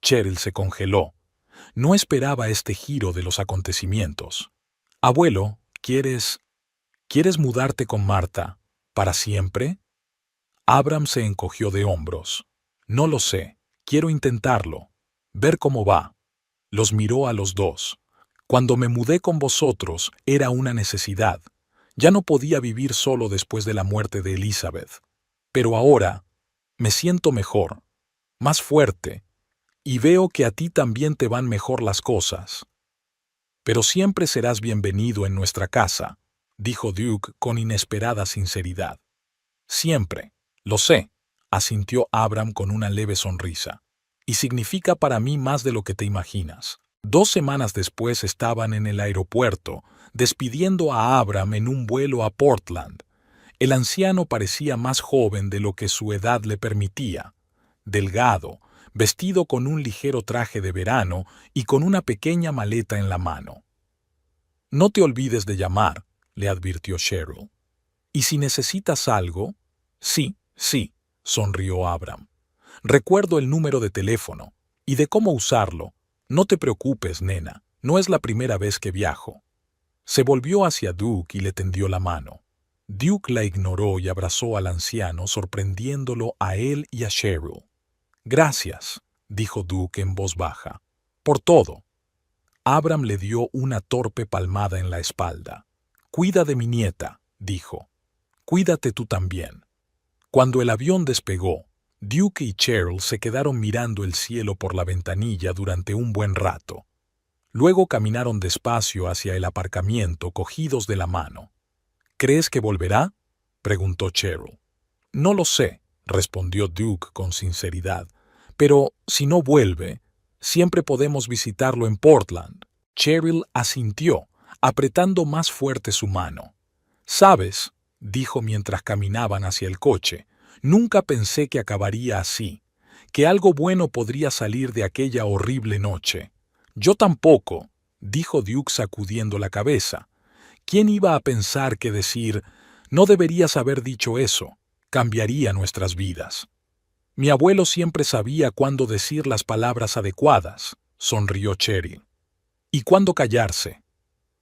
Speaker 1: Cheryl se congeló. No esperaba este giro de los acontecimientos. «Abuelo, ¿quieres mudarte con Marta? ¿Para siempre?» Abram se encogió de hombros. «No lo sé. Quiero intentarlo. Ver cómo va». Los miró a los dos. «Cuando me mudé con vosotros era una necesidad. Ya no podía vivir solo después de la muerte de Elizabeth. Pero ahora me siento mejor, más fuerte, y veo que a ti también te van mejor las cosas. Pero siempre serás bienvenido en nuestra casa», dijo Duke con inesperada sinceridad. «Siempre. Lo sé», asintió Abram con una leve sonrisa. «Y significa para mí más de lo que te imaginas». 2 semanas después estaban en el aeropuerto, despidiendo a Abram en un vuelo a Portland. El anciano parecía más joven de lo que su edad le permitía. Delgado, vestido con un ligero traje de verano y con una pequeña maleta en la mano. «No te olvides de llamar», le advirtió Cheryl. «Y si necesitas algo...». «Sí, sonrió Abram. «Recuerdo el número de teléfono y de cómo usarlo. No te preocupes, nena, no es la primera vez que viajo». Se volvió hacia Duke y le tendió la mano. Duke la ignoró y abrazó al anciano, sorprendiéndolo a él y a Cheryl. «Gracias», dijo Duke en voz baja, «por todo». Abram le dio una torpe palmada en la espalda. «Cuida de mi nieta», dijo. «Cuídate tú también». Cuando el avión despegó, Duke y Cheryl se quedaron mirando el cielo por la ventanilla durante un buen rato. Luego caminaron despacio hacia el aparcamiento, cogidos de la mano. «¿Crees que volverá?», preguntó Cheryl. «No lo sé», respondió Duke con sinceridad. «Pero si no vuelve, siempre podemos visitarlo en Portland». Cheryl asintió, apretando más fuerte su mano. «¿Sabes?», dijo mientras caminaban hacia el coche, «nunca pensé que acabaría así, que algo bueno podría salir de aquella horrible noche». «Yo tampoco», dijo Duke sacudiendo la cabeza. «¿Quién iba a pensar que decir, no deberías haber dicho eso, cambiaría nuestras vidas?» «Mi abuelo siempre sabía cuándo decir las palabras adecuadas», sonrió Cheryl. «¿Y cuándo callarse?».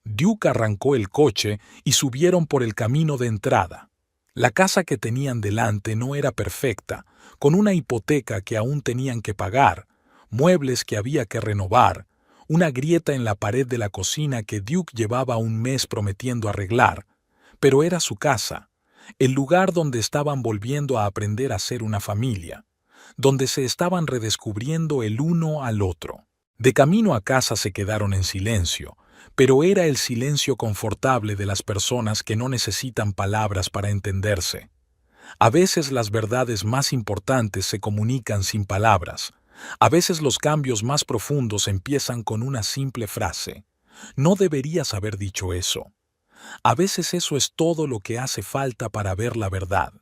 Speaker 1: Duke arrancó el coche y subieron por el camino de entrada. La casa que tenían delante no era perfecta, con una hipoteca que aún tenían que pagar, muebles que había que renovar, una grieta en la pared de la cocina que Duke llevaba un mes prometiendo arreglar, pero era su casa, el lugar donde estaban volviendo a aprender a ser una familia, donde se estaban redescubriendo el uno al otro. De camino a casa se quedaron en silencio, pero era el silencio confortable de las personas que no necesitan palabras para entenderse. A veces las verdades más importantes se comunican sin palabras, A veces los cambios más profundos empiezan con una simple frase. No deberías haber dicho eso. A veces eso es todo lo que hace falta para ver la verdad.